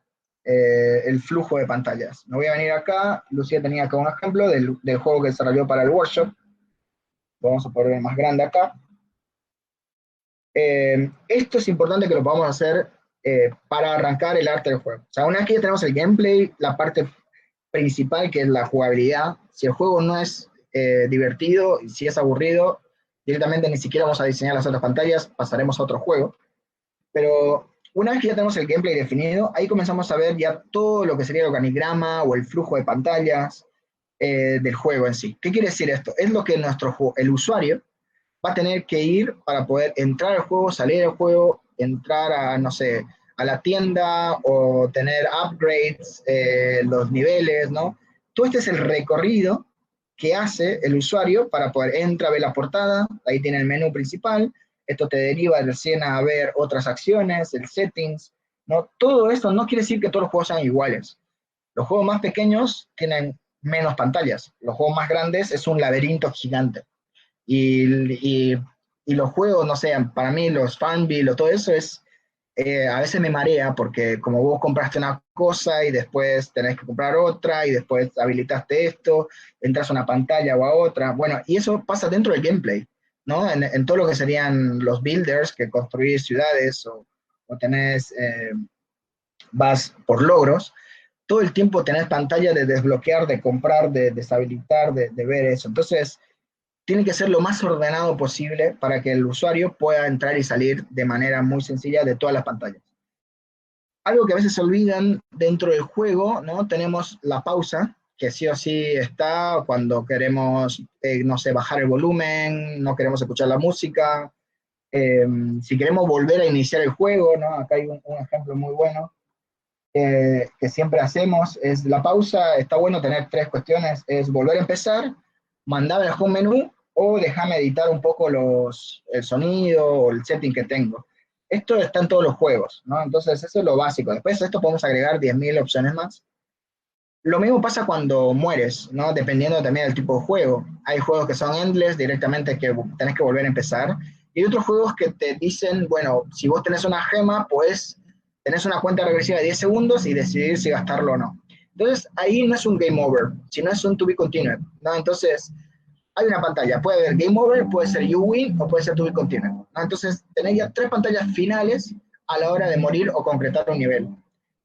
El flujo de pantallas. Me voy a venir acá, Lucía tenía acá un ejemplo del juego que desarrolló para el workshop, lo vamos a poner más grande acá. Esto es importante que lo podamos hacer para arrancar el arte del juego. O sea, una vez que ya tenemos el gameplay, la parte principal que es la jugabilidad, si el juego no es divertido, si es aburrido, directamente ni siquiera vamos a diseñar las otras pantallas, pasaremos a otro juego. Pero una vez que ya tenemos el gameplay definido, ahí comenzamos a ver ya todo lo que sería el organigrama o el flujo de pantallas del juego en sí. ¿Qué quiere decir esto? Es lo que el usuario va a tener que ir para poder entrar al juego, salir del juego, entrar a, no sé, a la tienda o tener upgrades, los niveles, ¿no? Todo este es el recorrido que hace el usuario para poder entrar a ver la portada, ahí tiene el menú principal, esto te deriva recién a ver otras acciones, el settings, ¿no? Todo esto no quiere decir que todos los juegos sean iguales. Los juegos más pequeños tienen menos pantallas, los juegos más grandes es un laberinto gigante. Y, y, y los juegos, no sé, para mí los Farmville o todo eso es, a veces me marea porque como vos compraste una cosa y después tenés que comprar otra y después habilitaste esto, entras a una pantalla o a otra, bueno, y eso pasa dentro del gameplay, ¿no? En todo lo que serían los builders, que construir ciudades o tenés, vas por logros, todo el tiempo tenés pantalla de desbloquear, de comprar, de deshabilitar, de ver eso. Entonces, tiene que ser lo más ordenado posible para que el usuario pueda entrar y salir de manera muy sencilla de todas las pantallas. Algo que a veces se olvidan dentro del juego, ¿no? Tenemos la pausa, que sí o sí está cuando queremos, no sé, bajar el volumen, no queremos escuchar la música, eh, si queremos volver a iniciar el juego, ¿no? Acá hay un ejemplo muy bueno que siempre hacemos, es la pausa, está bueno tener tres cuestiones, es volver a empezar, mandar al home menú o dejarme editar un poco el sonido o el setting que tengo. Esto está en todos los juegos, ¿no? Entonces eso es lo básico. Después de esto podemos agregar 10.000 opciones más. Lo mismo pasa cuando mueres, ¿no? Dependiendo también del tipo de juego. Hay juegos que son endless, directamente que tenés que volver a empezar. Y hay otros juegos que te dicen, bueno, si vos tenés una gema, pues tenés una cuenta regresiva de 10 segundos y decidir si gastarlo o no. Entonces, ahí no es un game over, sino es un to be continued, ¿no? Entonces, hay una pantalla, puede haber game over, puede ser you win o puede ser to be continued, ¿no? Entonces, tenés ya tres pantallas finales a la hora de morir o concretar un nivel.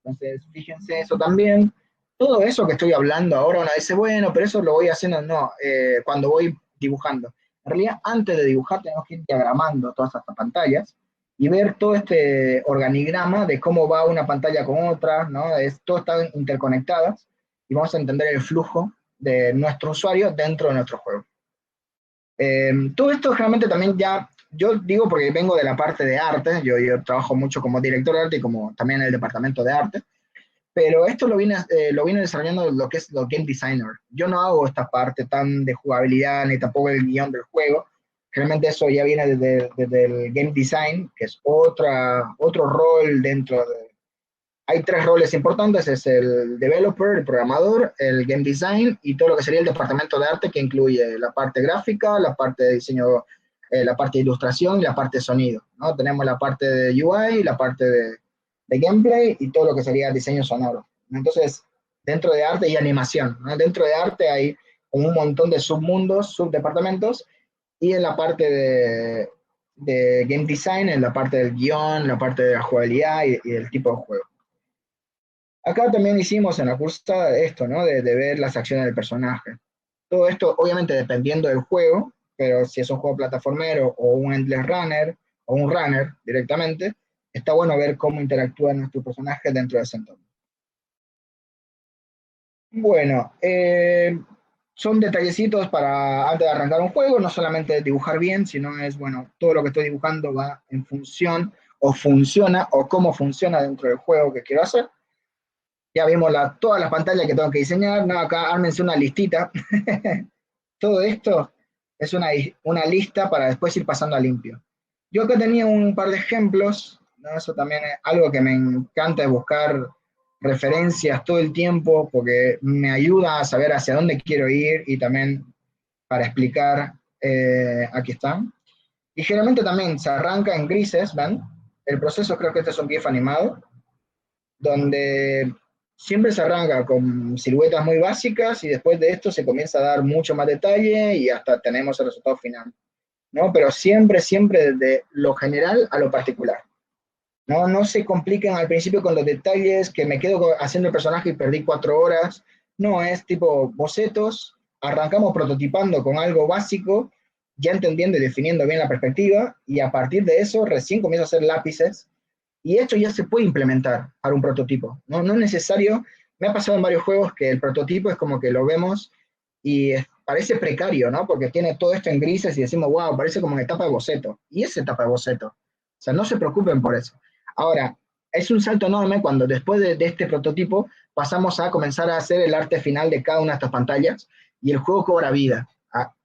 Entonces, fíjense eso también. Todo eso que estoy hablando ahora, una vez dice, bueno, pero eso lo voy haciendo, no, cuando voy dibujando. En realidad, antes de dibujar, tenemos que ir diagramando todas estas pantallas y ver todo este organigrama de cómo va una pantalla con otra, ¿no? Todo están interconectadas y vamos a entender el flujo de nuestro usuario dentro de nuestro juego. Todo esto generalmente también ya, yo digo porque vengo de la parte de arte, yo trabajo mucho como director de arte y como también en el departamento de arte, pero esto lo vine desarrollando lo que es los game designer. Yo no hago esta parte tan de jugabilidad ni tampoco el guión del juego. Realmente eso ya viene desde el game design, que es otro rol dentro de... Hay tres roles importantes, es el developer, el programador, el game design y todo lo que sería el departamento de arte que incluye la parte gráfica, la parte de diseño, la parte de ilustración y la parte de sonido, ¿no? Tenemos la parte de UI, la parte de gameplay y todo lo que sería diseño sonoro. Entonces, dentro de arte y animación, ¿no? Dentro de arte hay un montón de submundos, subdepartamentos, y en la parte de game design, en la parte del guión, la parte de la jugabilidad y el tipo de juego. Acá también hicimos en la cursa esto, ¿no? De ver las acciones del personaje. Todo esto, obviamente, dependiendo del juego, pero si es un juego plataformero o un endless runner o un runner directamente, está bueno ver cómo interactúa nuestro personaje dentro de ese entorno. Bueno, son detallecitos para antes de arrancar un juego, no solamente dibujar bien, sino es, bueno, todo lo que estoy dibujando va en función o funciona o cómo funciona dentro del juego que quiero hacer. Ya vimos todas las pantallas que tengo que diseñar, no, acá ármense una listita. Todo esto es una lista para después ir pasando a limpio. Yo acá tenía un par de ejemplos, ¿no? Eso también es algo que me encanta, es buscar referencias todo el tiempo porque me ayuda a saber hacia dónde quiero ir y también para explicar, aquí están. Y generalmente también se arranca en grises, ¿ven? El proceso, creo que este es un GIF animado, donde siempre se arranca con siluetas muy básicas y después de esto se comienza a dar mucho más detalle y hasta tenemos el resultado final. ¿no? Pero siempre, siempre desde lo general a lo particular. No, no se compliquen al principio con los detalles, que me quedo haciendo el personaje y perdí 4 horas. No, es tipo bocetos, arrancamos prototipando con algo básico, ya entendiendo y definiendo bien la perspectiva, y a partir de eso recién comienzo a hacer lápices, y esto ya se puede implementar para un prototipo. No, no es necesario, me ha pasado en varios juegos que el prototipo es como que lo vemos y parece precario, ¿no? Porque tiene todo esto en grises y decimos, wow, parece como una etapa de boceto. Y es etapa de boceto. O sea, no se preocupen por eso. Ahora, es un salto enorme cuando después de este prototipo pasamos a comenzar a hacer el arte final de cada una de estas pantallas y el juego cobra vida.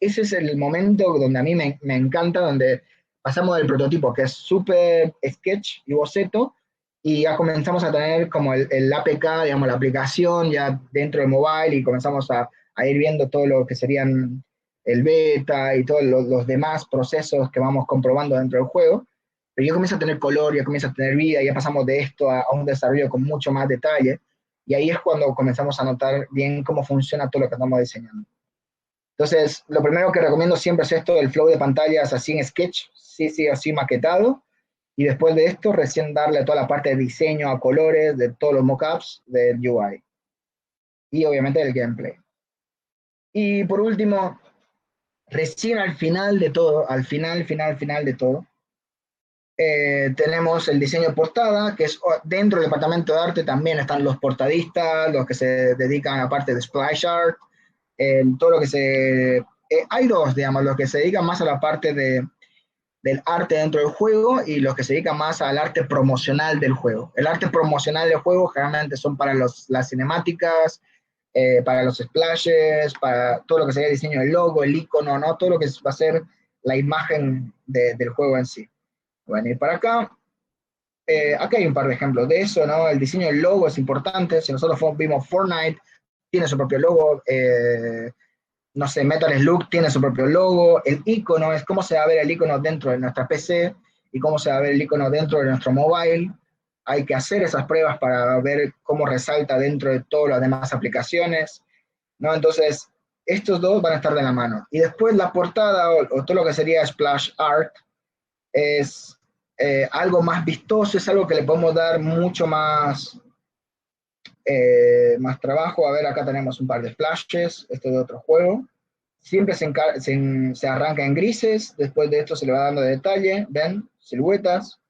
Ese es el momento donde a mí me encanta, donde pasamos del prototipo, que es súper sketch y boceto, y ya comenzamos a tener como el APK, digamos, la aplicación ya dentro del mobile, y comenzamos a ir viendo todo lo que serían el beta y todos los demás procesos que vamos comprobando dentro del juego. Pero ya comienza a tener color, ya comienza a tener vida, ya pasamos de esto a un desarrollo con mucho más detalle, y ahí es cuando comenzamos a notar bien cómo funciona todo lo que estamos diseñando. Entonces, lo primero que recomiendo siempre es esto, el flow de pantallas así en Sketch, sí, sí, así maquetado, y después de esto recién darle toda la parte de diseño a colores de todos los mockups del UI, y obviamente el gameplay. Y por último, recién al final de todo, al final, final, final de todo, tenemos el diseño de portada, que es dentro del departamento de arte también están los portadistas, los que se dedican a la parte de splash art, todo lo que se... hay dos, digamos, los que se dedican más a la parte del arte dentro del juego y los que se dedican más al arte promocional del juego. El arte promocional del juego generalmente son para las cinemáticas, para los splashes, para todo lo que sería el diseño del logo, el icono, ¿no? Todo lo que va a ser la imagen del juego en sí. Voy a ir para acá. Acá hay un par de ejemplos de eso, ¿no? El diseño del logo es importante. Si nosotros vimos Fortnite, tiene su propio logo. No sé, Metal Slug tiene su propio logo. El icono es cómo se va a ver el icono dentro de nuestra PC y cómo se va a ver el icono dentro de nuestro mobile. Hay que hacer esas pruebas para ver cómo resalta dentro de todas las demás aplicaciones, ¿no? Entonces, estos dos van a estar de la mano. Y después la portada o todo lo que sería splash art es algo más vistoso, es algo que le podemos dar mucho más trabajo. A ver, acá tenemos un par de splashes, esto de otro juego. Siempre se arranca en grises, después de esto se le va dando detalle, ven, siluetas,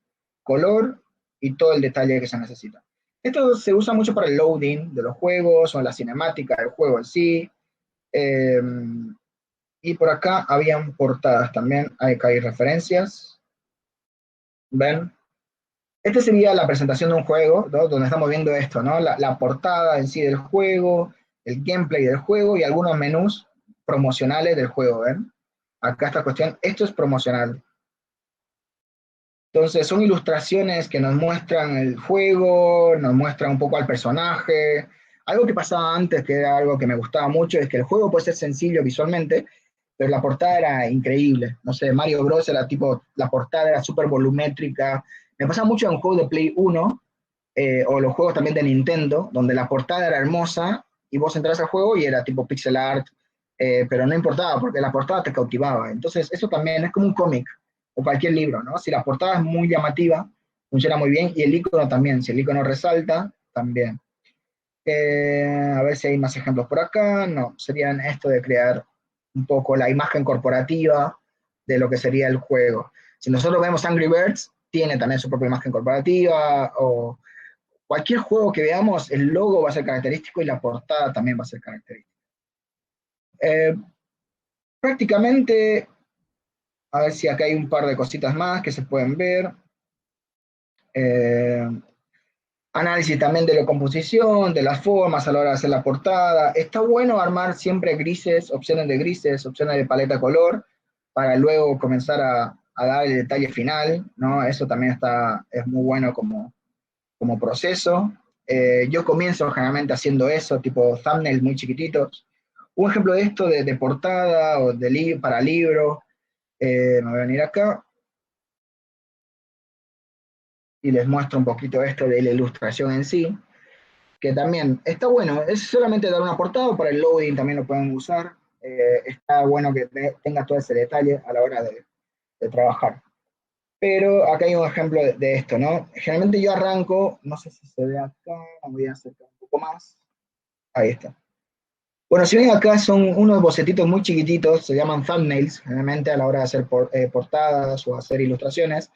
color y todo el detalle que se necesita. Esto se usa mucho para el loading de los juegos o la cinemática del juego en sí. Eh, y por acá habían portadas también, acá hay referencias, ven. Esta sería la presentación de un juego, ¿no? Donde estamos viendo esto, ¿no? La portada en sí del juego, el gameplay del juego y algunos menús promocionales del juego, ¿ven? Acá esta cuestión, esto es promocional. Entonces son ilustraciones que nos muestran el juego, nos muestran un poco al personaje. Algo que pasaba antes, que era algo que me gustaba mucho, es que el juego puede ser sencillo visualmente, pero la portada era increíble. No sé, Mario Bros. Era tipo, la portada era súper volumétrica. Me pasa mucho en juegos de Play 1, o los juegos también de Nintendo, donde la portada era hermosa y vos entras al juego y era tipo pixel art, pero no importaba porque la portada te cautivaba. Entonces, eso también es como un cómic o cualquier libro, ¿no? Si la portada es muy llamativa, funciona muy bien, y el icono también, si el icono resalta, también. A ver si hay más ejemplos por acá. No, serían esto de crear un poco la imagen corporativa de lo que sería el juego. Si nosotros vemos Angry Birds, tiene también su propia imagen corporativa, o cualquier juego que veamos, el logo va a ser característico y la portada también va a ser característica. Eh, prácticamente, a ver si acá hay un par de cositas más que se pueden ver. Eh, análisis también de la composición, de las formas a la hora de hacer la portada. Está bueno armar siempre grises, opciones de paleta de color, para luego comenzar a dar el detalle final, ¿no? Eso también es muy bueno como proceso. Yo comienzo generalmente haciendo eso, tipo thumbnails muy chiquititos. Un ejemplo de esto de portada o para libro, me voy a venir acá y les muestro un poquito esto de la ilustración en sí, que también está bueno, es solamente dar una portada, para el loading también lo pueden usar. Está bueno que tenga todo ese detalle a la hora de trabajar. Pero acá hay un ejemplo de esto, ¿no? Generalmente yo arranco, no sé si se ve acá, voy a acercar un poco más. Ahí está. Bueno, si ven acá son unos bocetitos muy chiquititos, se llaman thumbnails, generalmente a la hora de hacer portadas o hacer ilustraciones,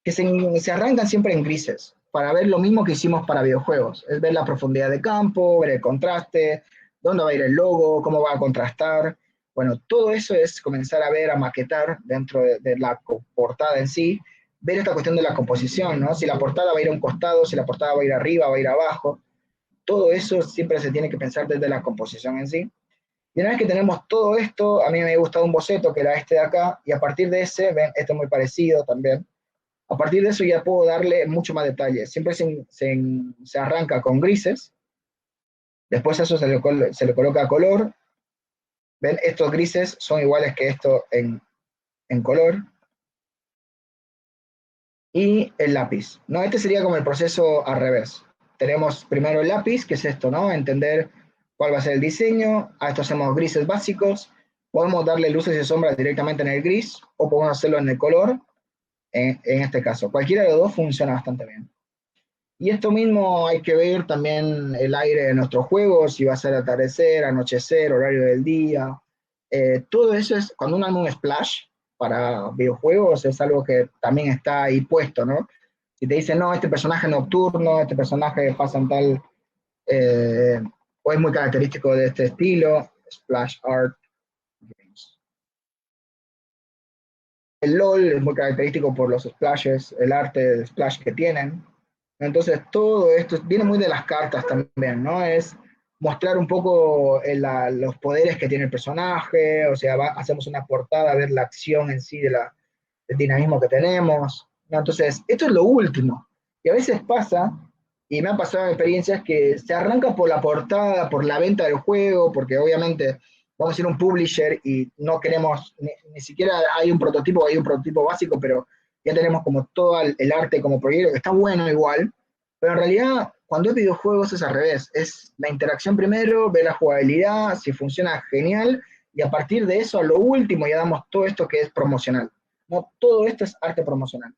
que se arrancan siempre en grises, para ver lo mismo que hicimos para videojuegos, es ver la profundidad de campo, ver el contraste, dónde va a ir el logo, cómo va a contrastar. Bueno, todo eso es comenzar a ver, a maquetar dentro de la portada en sí, ver esta cuestión de la composición, ¿no? Si la portada va a ir a un costado, si la portada va a ir arriba, va a ir abajo, todo eso siempre se tiene que pensar desde la composición en sí. Y una vez que tenemos todo esto, a mí me había gustado un boceto que era este de acá, y a partir de ese, ven, esto es muy parecido también, a partir de eso ya puedo darle mucho más detalle. Siempre se arranca con grises, después a eso se le coloca color. Ven, estos grises son iguales que esto en color. Y el lápiz, ¿no? Este sería como el proceso al revés. Tenemos primero el lápiz, que es esto, ¿no? Entender cuál va a ser el diseño. A esto hacemos grises básicos. Podemos darle luces y sombras directamente en el gris o podemos hacerlo en el color, en este caso. Cualquiera de los dos funciona bastante bien. Y esto mismo hay que ver también el aire de nuestros juegos, si va a ser atardecer, anochecer, horario del día. Todo eso es, cuando uno arma un splash para videojuegos, es algo que también está ahí puesto, ¿no? Si te dicen, no, este personaje nocturno, este personaje pasa en tal, eh, o es muy característico de este estilo, splash art games. El LOL es muy característico por los splashes, el arte de splash que tienen. Entonces, todo esto viene muy de las cartas también, ¿no? Es mostrar un poco los poderes que tiene el personaje, o sea, hacemos una portada, ver la acción en sí del dinamismo que tenemos, ¿no? Entonces, esto es lo último. Y a veces pasa, y me han pasado experiencias que se arranca por la portada, por la venta del juego, porque obviamente vamos a ser un publisher y no queremos, ni siquiera hay un prototipo básico, pero ya tenemos como todo el arte como proyecto, que está bueno igual, pero en realidad cuando es videojuegos es al revés, es la interacción primero, ver la jugabilidad, si funciona genial, y a partir de eso, a lo último, ya damos todo esto que es promocional. No, todo esto es arte promocional.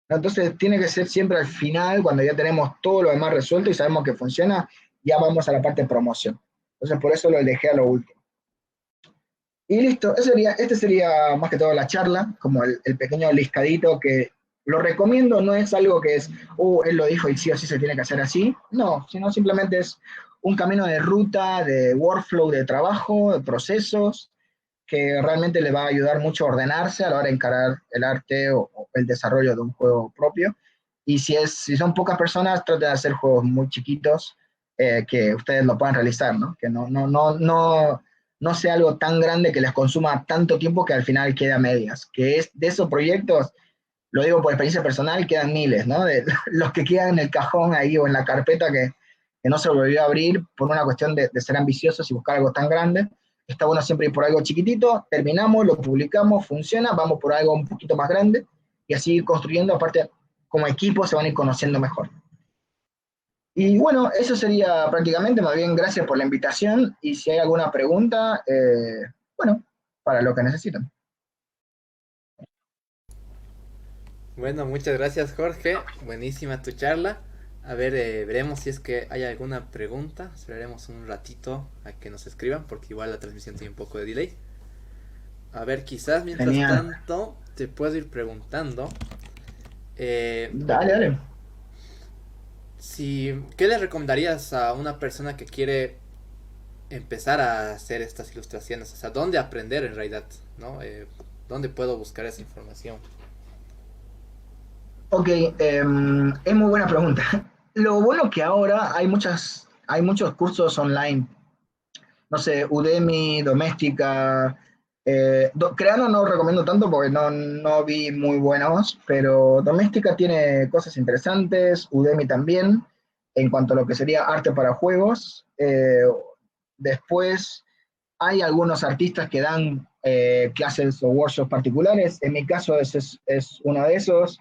Entonces tiene que ser siempre al final, cuando ya tenemos todo lo demás resuelto y sabemos que funciona, ya vamos a la parte de promoción. Entonces por eso lo dejé a lo último. Y listo, este sería más que todo la charla, como el pequeño listadito que lo recomiendo, no es algo que es, él lo dijo y sí o sí se tiene que hacer así, no, sino simplemente es un camino de ruta, de workflow, de trabajo, de procesos, que realmente le va a ayudar mucho a ordenarse a la hora de encarar el arte o el desarrollo de un juego propio. Y si son pocas personas, traten de hacer juegos muy chiquitos que ustedes lo puedan realizar, ¿no? Que no sea algo tan grande que les consuma tanto tiempo que al final quede a medias. Que es de esos proyectos, lo digo por experiencia personal, quedan miles, ¿no? De los que quedan en el cajón ahí o en la carpeta que no se volvió a abrir por una cuestión de ser ambiciosos y buscar algo tan grande. Está bueno siempre ir por algo chiquitito, terminamos, lo publicamos, funciona, vamos por algo un poquito más grande y así ir construyendo, aparte como equipo se van a ir conociendo mejor. Y bueno, eso sería prácticamente, más bien gracias por la invitación y si hay alguna pregunta, bueno, para lo que necesiten. Bueno, muchas gracias Jorge, buenísima tu charla. A ver, veremos si es que hay alguna pregunta. Esperaremos un ratito a que nos escriban porque igual la transmisión tiene un poco de delay. A ver, quizás mientras Genial. tanto te puedo ir preguntando eh, Dale, dale. ¿qué le recomendarías a una persona que quiere empezar a hacer estas ilustraciones? O sea, ¿dónde aprender en realidad? ¿No? ¿Dónde puedo buscar esa información? Ok, es muy buena pregunta. Lo bueno que ahora hay muchos cursos online, no sé, Udemy, Doméstica. Creano no recomiendo tanto porque no vi muy buenos, pero Doméstica tiene cosas interesantes, Udemy también, en cuanto a lo que sería arte para juegos. Después hay algunos artistas que dan clases o workshops particulares, en mi caso es uno de esos.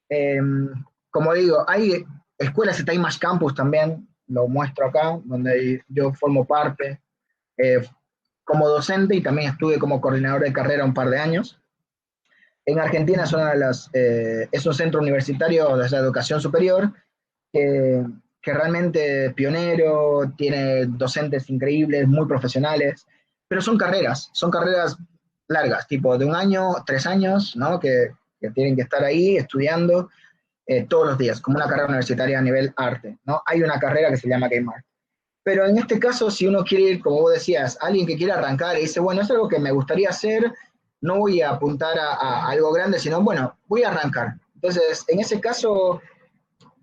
Eh, Como digo, hay escuelas de Time Campus también, lo muestro acá, donde yo formo parte eh, como docente y también estuve como coordinador de carrera un par de años. En Argentina es, una de las, es un centro universitario de la educación superior que, que realmente pionero, tiene docentes increíbles, muy profesionales, pero son carreras largas, tipo de un año, 3 años, ¿no? Que tienen que estar ahí estudiando todos los días, como una carrera universitaria a nivel arte, ¿no? Hay una carrera que se llama Game Art. Pero en este caso, si uno quiere ir, como vos decías, alguien que quiere arrancar y dice, bueno, es algo que me gustaría hacer, no voy a apuntar a algo grande, sino, bueno, voy a arrancar. Entonces, en ese caso,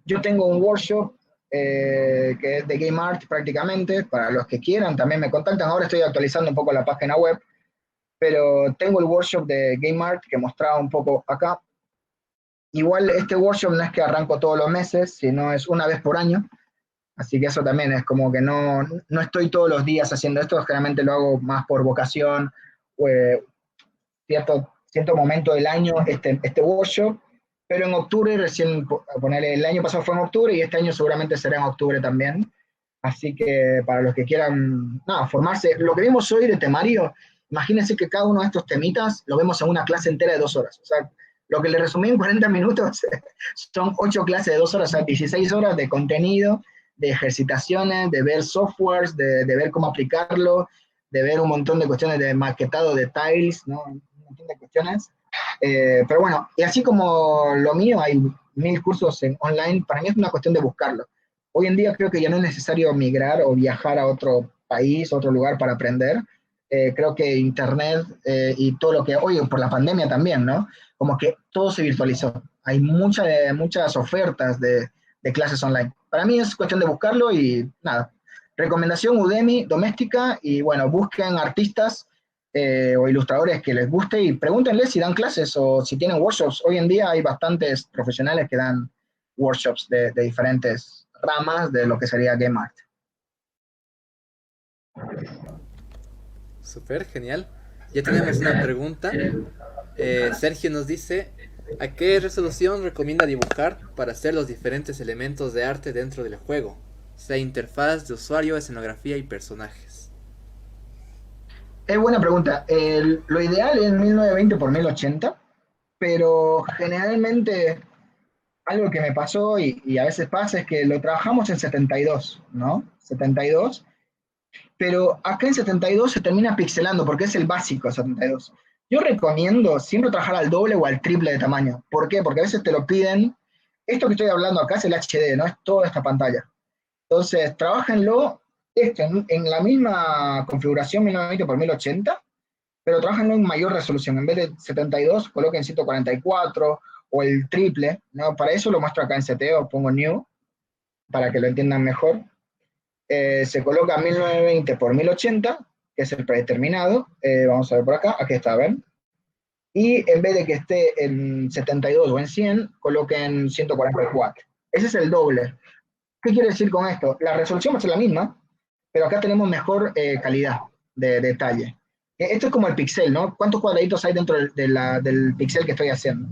yo tengo un workshop que es de Game Art prácticamente, para los que quieran, también me contactan. Ahora estoy actualizando un poco la página web, pero tengo el workshop de Game Art que mostraba un poco acá. Igual este workshop no es que arranco todos los meses, sino es una vez por año. Así que eso también es como que no estoy todos los días haciendo esto, generalmente lo hago más por vocación, o, cierto momento del año este workshop, pero en octubre recién, ponerle, el año pasado fue en octubre y este año seguramente será en octubre también. Así que para los que quieran nada, formarse, lo que vimos hoy de temario, imagínense que cada uno de estos temitas lo vemos en una clase entera de 2 horas. O sea, lo que le resumí en 40 minutos son 8 clases de 2 horas, o sea, 16 horas de contenido, de ejercitaciones, de ver softwares, de ver cómo aplicarlo, de ver un montón de cuestiones de maquetado de tiles, ¿no? Un montón de cuestiones. Pero bueno, y así como lo mío, hay 1000 cursos online, para mí es una cuestión de buscarlo. Hoy en día creo que ya no es necesario migrar o viajar a otro país, otro lugar para aprender. Creo que Internet y todo lo que, oye, por la pandemia también, ¿no? Como que todo se virtualizó. Hay muchas ofertas de clases online. Para mí es cuestión de buscarlo y nada. Recomendación Udemy, doméstica, y bueno, busquen artistas o ilustradores que les guste y pregúntenles si dan clases o si tienen workshops. Hoy en día hay bastantes profesionales que dan workshops de diferentes ramas de lo que sería Game Art. Súper, genial. Ya tenemos una pregunta. Sergio nos dice, ¿a qué resolución recomienda dibujar para hacer los diferentes elementos de arte dentro del juego? Sea interfaz de usuario, escenografía y personajes. Es buena pregunta. Lo ideal es 1920 por 1080, pero generalmente algo que me pasó y a veces pasa es que lo trabajamos en 72, ¿no? 72, pero acá en 72 se termina pixelando porque es el básico 72. Yo recomiendo siempre trabajar al doble o al triple de tamaño. ¿Por qué? Porque a veces te lo piden. Esto que estoy hablando acá es el HD, no es toda esta pantalla. Entonces, trabajenlo en la misma configuración 1920 por 1080, pero trabajenlo en mayor resolución. En vez de 72, coloquen 144 o el triple, ¿no? Para eso lo muestro acá en CTO, pongo New, para que lo entiendan mejor. Se coloca 1920 por 1080, que es el predeterminado. Vamos a ver por acá, aquí está, ¿ven? Y en vez de que esté en 72 o en 100, coloquen 144. Ese es el doble. ¿Qué quiere decir con esto? La resolución va a ser la misma, pero acá tenemos mejor calidad de detalle. Esto es como el pixel, ¿no? ¿Cuántos cuadraditos hay dentro del pixel que estoy haciendo?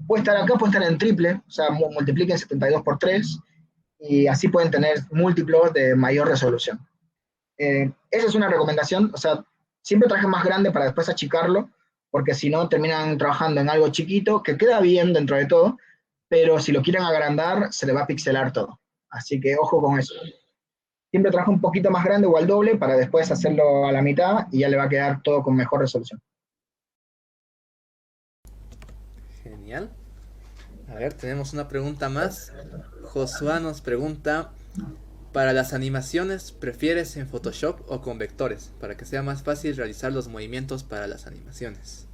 Puede estar acá, puede estar en triple, o sea, multipliquen 72 por 3 y así pueden tener múltiplos de mayor resolución. Esa es una recomendación, o sea, siempre traje más grande para después achicarlo, porque si no terminan trabajando en algo chiquito, que queda bien dentro de todo, pero si lo quieren agrandar, se le va a pixelar todo. Así que ojo con eso. Siempre trabaja un poquito más grande o al doble para después hacerlo a la mitad y ya le va a quedar todo con mejor resolución. Genial. A ver, tenemos una pregunta más. Josué nos pregunta, para las animaciones, ¿prefieres en Photoshop o con vectores? Para que sea más fácil realizar los movimientos para las animaciones.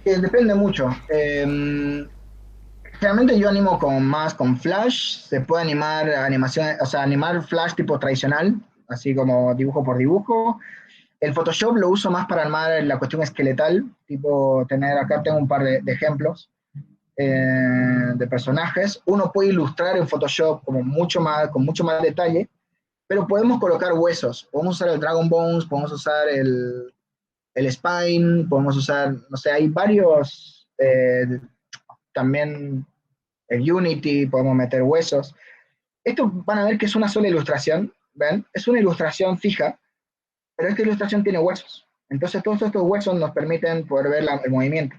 Depende mucho. Generalmente yo animo más con Flash, se puede animar animación, o sea, animar Flash tipo tradicional, así como dibujo por dibujo. El Photoshop lo uso más para armar la cuestión esqueletal, tipo tener acá tengo un par de ejemplos de personajes. Uno puede ilustrar en Photoshop como con mucho más detalle, pero podemos colocar huesos. Podemos usar el Dragon Bones, podemos usar el Spine, podemos usar, no sé, hay varios, también el Unity, podemos meter huesos. Esto van a ver que es una sola ilustración, ¿ven? Es una ilustración fija, pero esta ilustración tiene huesos. Entonces todos estos huesos nos permiten poder ver el movimiento.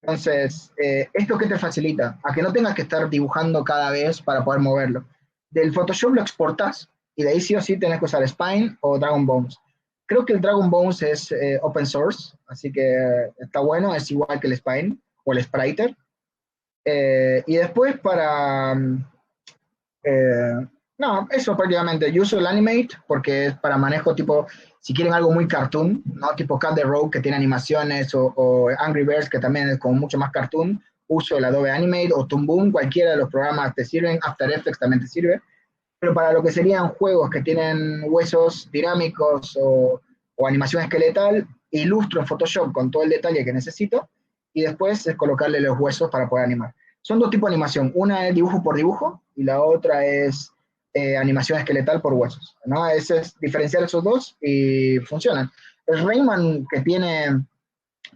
Entonces, ¿esto qué te facilita? A que no tengas que estar dibujando cada vez para poder moverlo. Del Photoshop lo exportas y de ahí sí o sí tenés que usar Spine o Dragon Bones. Creo que el Dragon Bones es open source, así que está bueno, es igual que el Spine o el Spriter. Y después eh, no, eso prácticamente. Yo uso el Animate porque es para manejo tipo, si quieren algo muy cartoon, ¿no? Tipo Cut the Rope que tiene animaciones o Angry Birds que también es como mucho más cartoon, uso el Adobe Animate o Toon Boom, cualquiera de los programas te sirven, After Effects también te sirve, pero para lo que serían juegos que tienen huesos dinámicos o animación esqueletal, ilustro en Photoshop con todo el detalle que necesito y después es colocarle los huesos para poder animar. Son dos tipos de animación, una es dibujo por dibujo y la otra es animación esqueletal por huesos, ¿no? Ese es diferenciar esos dos y funcionan. El Rayman que tiene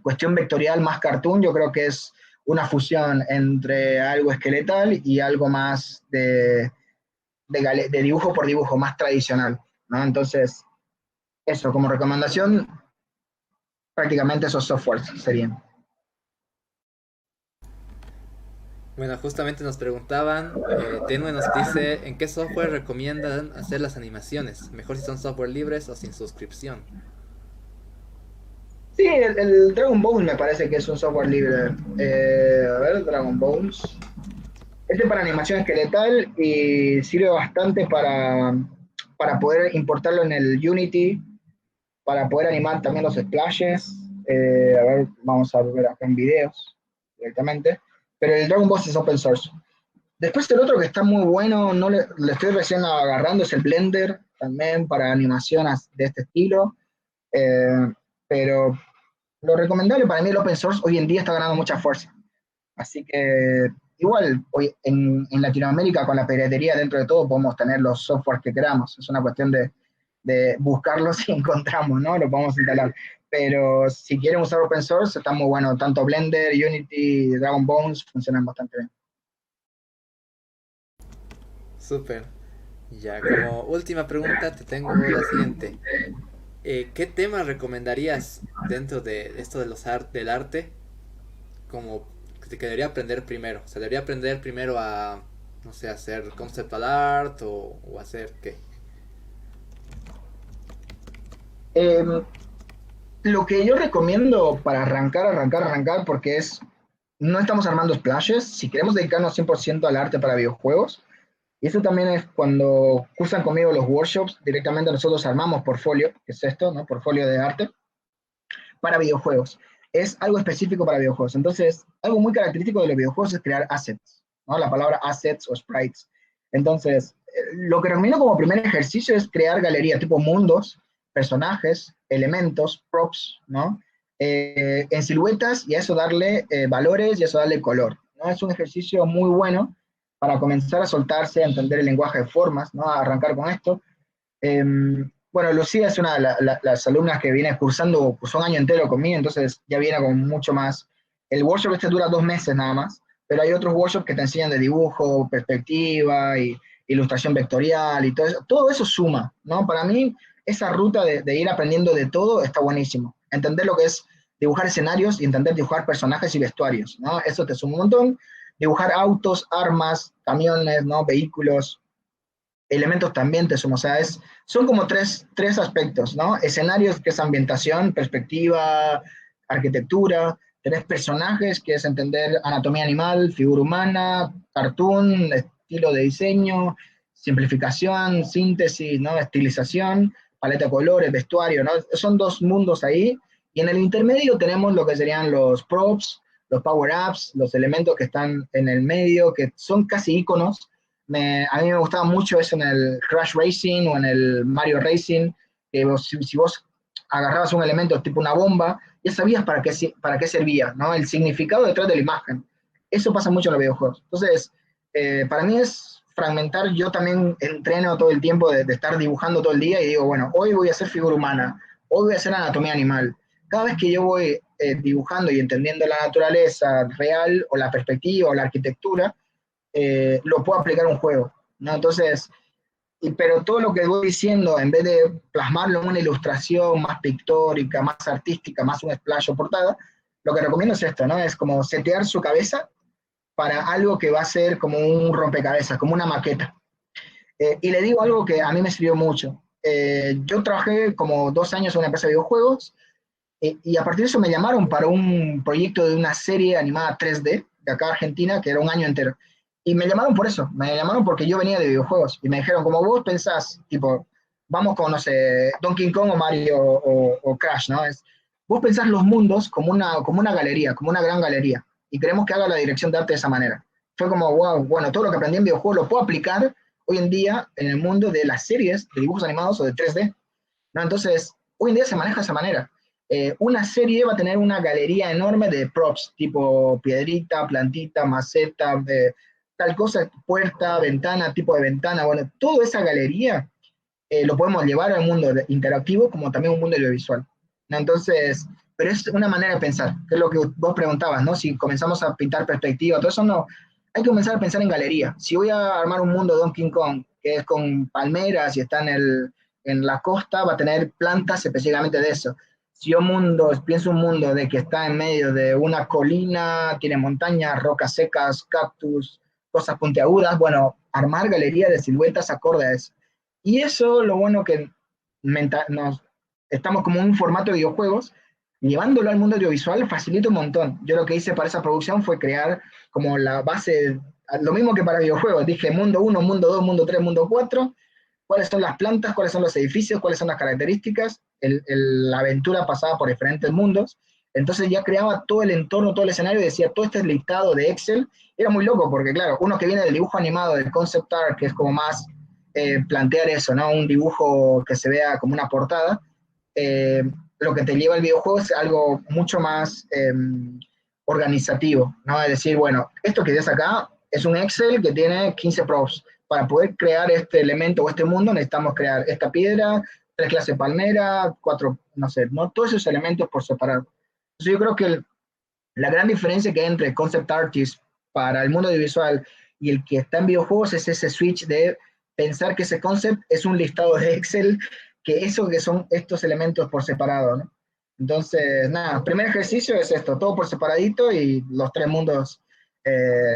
cuestión vectorial más cartoon, yo creo que es una fusión entre algo esqueletal y algo más de dibujo por dibujo, más tradicional, ¿no? Entonces, eso, como recomendación, prácticamente esos softwares serían. Bueno, justamente nos preguntaban, Tenue nos dice, ¿en qué software recomiendan hacer las animaciones? Mejor si son software libres o sin suscripción. Sí, el Dragon Bones me parece que es un software libre. A ver, Dragon Bones. Este es para animación esqueletal y sirve bastante para poder importarlo en el Unity, para poder animar también los splashes. A ver, vamos a ver acá en videos directamente. Pero el Dragon Ball es open source. Después el otro que está muy bueno, no le estoy recién agarrando, es el Blender, también para animaciones de este estilo. Eh, pero lo recomendable para mí el open source hoy en día está ganando mucha fuerza. Así que igual hoy en Latinoamérica con la piratería dentro de todo podemos tener los softwares que queramos. Es una cuestión de buscarlos y encontramos, ¿no? Lo podemos instalar. Pero si quieren usar open source, está muy bueno. Tanto Blender, Unity, Dragon Bones funcionan bastante bien. Súper. Ya, como última pregunta te tengo la siguiente. ¿Qué tema recomendarías dentro de esto de del arte como que debería aprender primero? O sea, debería aprender primero a, no sé, hacer conceptual art o hacer qué. Eh, lo que yo recomiendo para arrancar, porque no estamos armando splashes, si queremos dedicarnos 100% al arte para videojuegos, y eso también es cuando cursan conmigo los workshops, directamente nosotros armamos portfolio, que es esto, ¿no? Portfolio de arte, para videojuegos. Es algo específico para videojuegos. Entonces, algo muy característico de los videojuegos es crear assets, ¿no? La palabra assets o sprites. Entonces, lo que recomiendo como primer ejercicio es crear galería tipo mundos, personajes, elementos, props, ¿no? En siluetas y a eso darle valores y a eso darle color, ¿no? Es un ejercicio muy bueno para comenzar a soltarse, a entender el lenguaje de formas, ¿no? A arrancar con esto. Bueno, Lucía es una de las alumnas que viene cursó un año entero conmigo, entonces ya viene con mucho más. El workshop este dura 2 meses nada más, pero hay otros workshops que te enseñan de dibujo, perspectiva y ilustración vectorial y todo eso. Todo eso suma, ¿no? Para mí, esa ruta de ir aprendiendo de todo está buenísimo. Entender lo que es dibujar escenarios y entender dibujar personajes y vestuarios, ¿no? Eso te suma un montón. Dibujar autos, armas, camiones, ¿no? Vehículos, elementos también te sumo, o sea, son como tres aspectos, ¿no? Escenarios, que es ambientación, perspectiva, arquitectura, tenés personajes, que es entender anatomía animal, figura humana, cartoon, estilo de diseño, simplificación, síntesis, ¿no? Estilización, paleta de colores, vestuario, ¿no? Son dos mundos ahí, y en el intermedio tenemos lo que serían los props, los power-ups, los elementos que están en el medio, que son casi iconos. A mí me gustaba mucho eso en el Crash Racing o en el Mario Racing, que si vos agarrabas un elemento tipo una bomba, ya sabías para qué servía, ¿no? El significado detrás de la imagen. Eso pasa mucho en los videojuegos. Entonces, para mí es fragmentar, yo también entreno todo el tiempo de estar dibujando todo el día y digo, bueno, hoy voy a hacer figura humana, hoy voy a hacer anatomía animal. Cada vez que yo voy dibujando y entendiendo la naturaleza real o la perspectiva o la arquitectura, lo puedo aplicar a un juego, ¿no? Entonces, pero todo lo que voy diciendo, en vez de plasmarlo en una ilustración más pictórica, más artística, más un splash o portada, lo que recomiendo es esto, ¿no? Es como setear su cabeza para algo que va a ser como un rompecabezas, como una maqueta. Y le digo algo que a mí me sirvió mucho. Yo trabajé como 2 años en una empresa de videojuegos y a partir de eso me llamaron para un proyecto de una serie animada 3D de acá Argentina, que era un año entero. Y me llamaron por eso, me llamaron porque yo venía de videojuegos y me dijeron, como vos pensás, tipo, vamos con, no sé, Donkey Kong o Mario o Crash, ¿no? Vos pensás los mundos como una galería, como una gran galería, y queremos que haga la dirección de arte de esa manera. Fue como, wow, bueno, todo lo que aprendí en videojuegos lo puedo aplicar hoy en día en el mundo de las series de dibujos animados o de 3D, ¿no? Entonces, hoy en día se maneja de esa manera. Una serie va a tener una galería enorme de props, tipo piedrita, plantita, maceta, tal cosa, puerta, ventana, tipo de ventana, bueno, toda esa galería lo podemos llevar al mundo interactivo como también un mundo audiovisual, ¿no? Entonces, pero es una manera de pensar, que es lo que vos preguntabas, ¿no? Si comenzamos a pintar perspectiva, todo eso no, hay que comenzar a pensar en galería. Si voy a armar un mundo de Donkey Kong, que es con palmeras y está en la costa, va a tener plantas específicamente de eso. Si yo pienso un mundo de que está en medio de una colina, tiene montañas, rocas secas, cactus, cosas puntiagudas, bueno, armar galerías de siluetas acorde a eso. Y eso, lo bueno que estamos como en un formato de videojuegos, llevándolo al mundo audiovisual facilita un montón. Yo lo que hice para esa producción fue crear como la base, lo mismo que para videojuegos, dije mundo uno, mundo 2, mundo 3, mundo 4, cuáles son las plantas, cuáles son los edificios, cuáles son las características, la aventura pasaba por diferentes mundos, entonces ya creaba todo el entorno, todo el escenario y decía, todo este listado de Excel, era muy loco porque claro, uno que viene del dibujo animado, del concept art, que es como más plantear eso, ¿no? Un dibujo que se vea como una portada, eh, lo que te lleva al videojuego es algo mucho más organizativo, ¿no? Es decir, bueno, esto que ves acá es un Excel que tiene 15 props. Para poder crear este elemento o este mundo necesitamos crear esta piedra, 3 clases de palmera, 4, no sé, ¿no? Todos esos elementos por separado. Entonces yo creo que la gran diferencia que hay entre concept artist para el mundo audiovisual y el que está en videojuegos es ese switch de pensar que ese concept es un listado de Excel, que eso que son estos elementos por separado, ¿no? Entonces, nada, primer ejercicio es esto, todo por separadito y los 3 mundos,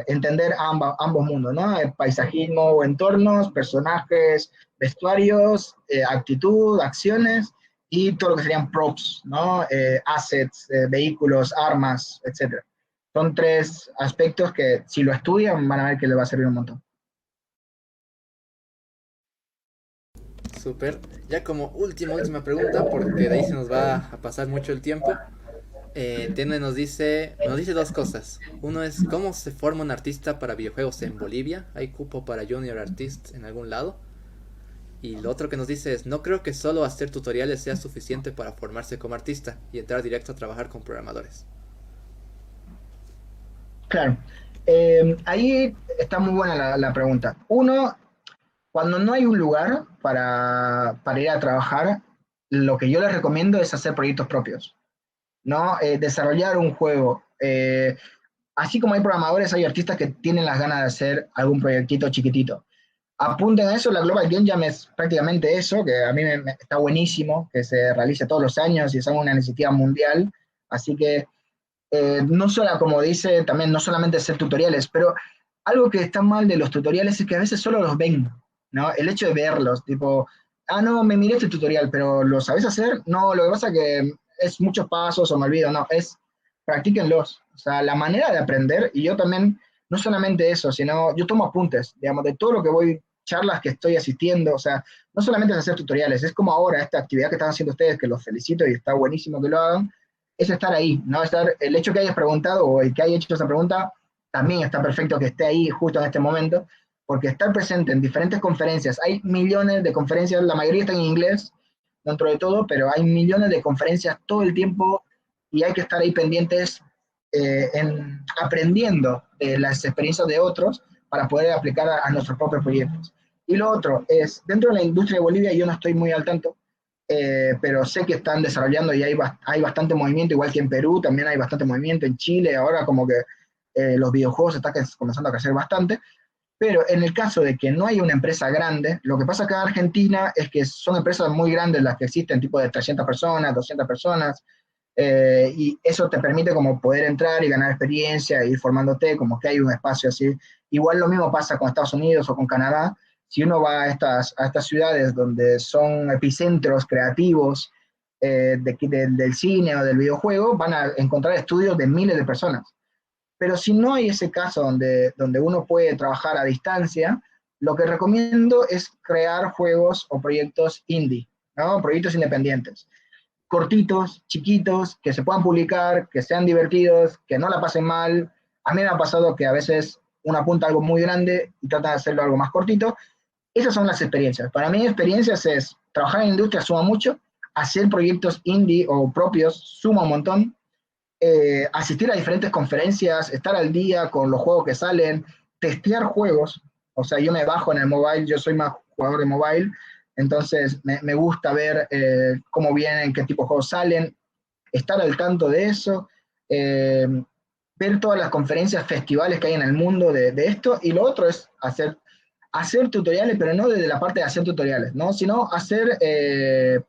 entender ambos mundos, ¿no? El paisajismo o entornos, personajes, vestuarios, actitud, acciones y todo lo que serían props, ¿no? Assets, vehículos, armas, etcétera. Son 3 aspectos que si lo estudian van a ver que les va a servir un montón. Súper. Ya como última pregunta, porque de ahí se nos va a pasar mucho el tiempo. Tiene, nos dice dos cosas. Uno es cómo se forma un artista para videojuegos en Bolivia. ¿Hay cupo para Junior Artists en algún lado? Y lo otro que nos dice es, no creo que solo hacer tutoriales sea suficiente para formarse como artista y entrar directo a trabajar con programadores. Claro, ahí está muy buena la pregunta. Uno, cuando no hay un lugar para ir a trabajar, lo que yo les recomiendo es hacer proyectos propios, ¿no? Desarrollar un juego. Así como hay programadores, hay artistas que tienen las ganas de hacer algún proyectito chiquitito. Apunten a eso, la Global Game Jam es prácticamente eso, que a mí está buenísimo, que se realice todos los años y es una iniciativa mundial. Así que no solo, como dice, también no solamente hacer tutoriales, pero algo que está mal de los tutoriales es que a veces solo los ven, ¿no? El hecho de verlos, tipo, ah, no, me miré este tutorial, pero ¿lo sabes hacer? No, lo que pasa es que es muchos pasos o me olvido, no, es practíquenlos. O sea, la manera de aprender, y yo también, no solamente eso, sino yo tomo apuntes, digamos, de todo lo que voy, charlas que estoy asistiendo, o sea, no solamente es hacer tutoriales, es como ahora esta actividad que están haciendo ustedes, que los felicito y está buenísimo que lo hagan, es estar ahí, ¿no? El hecho que hayas preguntado o el que haya hecho esa pregunta, también está perfecto que esté ahí justo en este momento, porque estar presente en diferentes conferencias, hay millones de conferencias, la mayoría están en inglés, dentro de todo, pero hay millones de conferencias todo el tiempo y hay que estar ahí pendientes aprendiendo de las experiencias de otros para poder aplicar a nuestros propios proyectos. Y lo otro es, dentro de la industria de Bolivia, yo no estoy muy al tanto, pero sé que están desarrollando y hay bastante movimiento, igual que en Perú, también hay bastante movimiento, en Chile, ahora como que los videojuegos están comenzando a crecer bastante. Pero en el caso de que no hay una empresa grande, lo que pasa acá en Argentina es que son empresas muy grandes las que existen, tipo de 300 personas, 200 personas, y eso te permite como poder entrar y ganar experiencia, e ir formándote, como que hay un espacio así. Igual lo mismo pasa con Estados Unidos o con Canadá. Si uno va a estas ciudades donde son epicentros creativos del cine o del videojuego, van a encontrar estudios de miles de personas. Pero si no hay ese caso donde uno puede trabajar a distancia, lo que recomiendo es crear juegos o proyectos indie, ¿no? Proyectos independientes, cortitos, chiquitos, que se puedan publicar, que sean divertidos, que no la pasen mal. A mí me ha pasado que a veces uno apunta algo muy grande y trata de hacerlo algo más cortito. Esas son las experiencias. Para mí, experiencias es trabajar en la industria suma mucho, hacer proyectos indie o propios suma un montón, asistir a diferentes conferencias, estar al día con los juegos que salen, testear juegos. O sea, yo me bajo en el mobile, yo soy más jugador de mobile, entonces me gusta ver cómo vienen, qué tipo de juegos salen, estar al tanto de eso, eh, ver todas las conferencias, festivales que hay en el mundo de esto, y lo otro es hacer tutoriales, pero no desde la parte de hacer tutoriales, ¿no? Sino hacer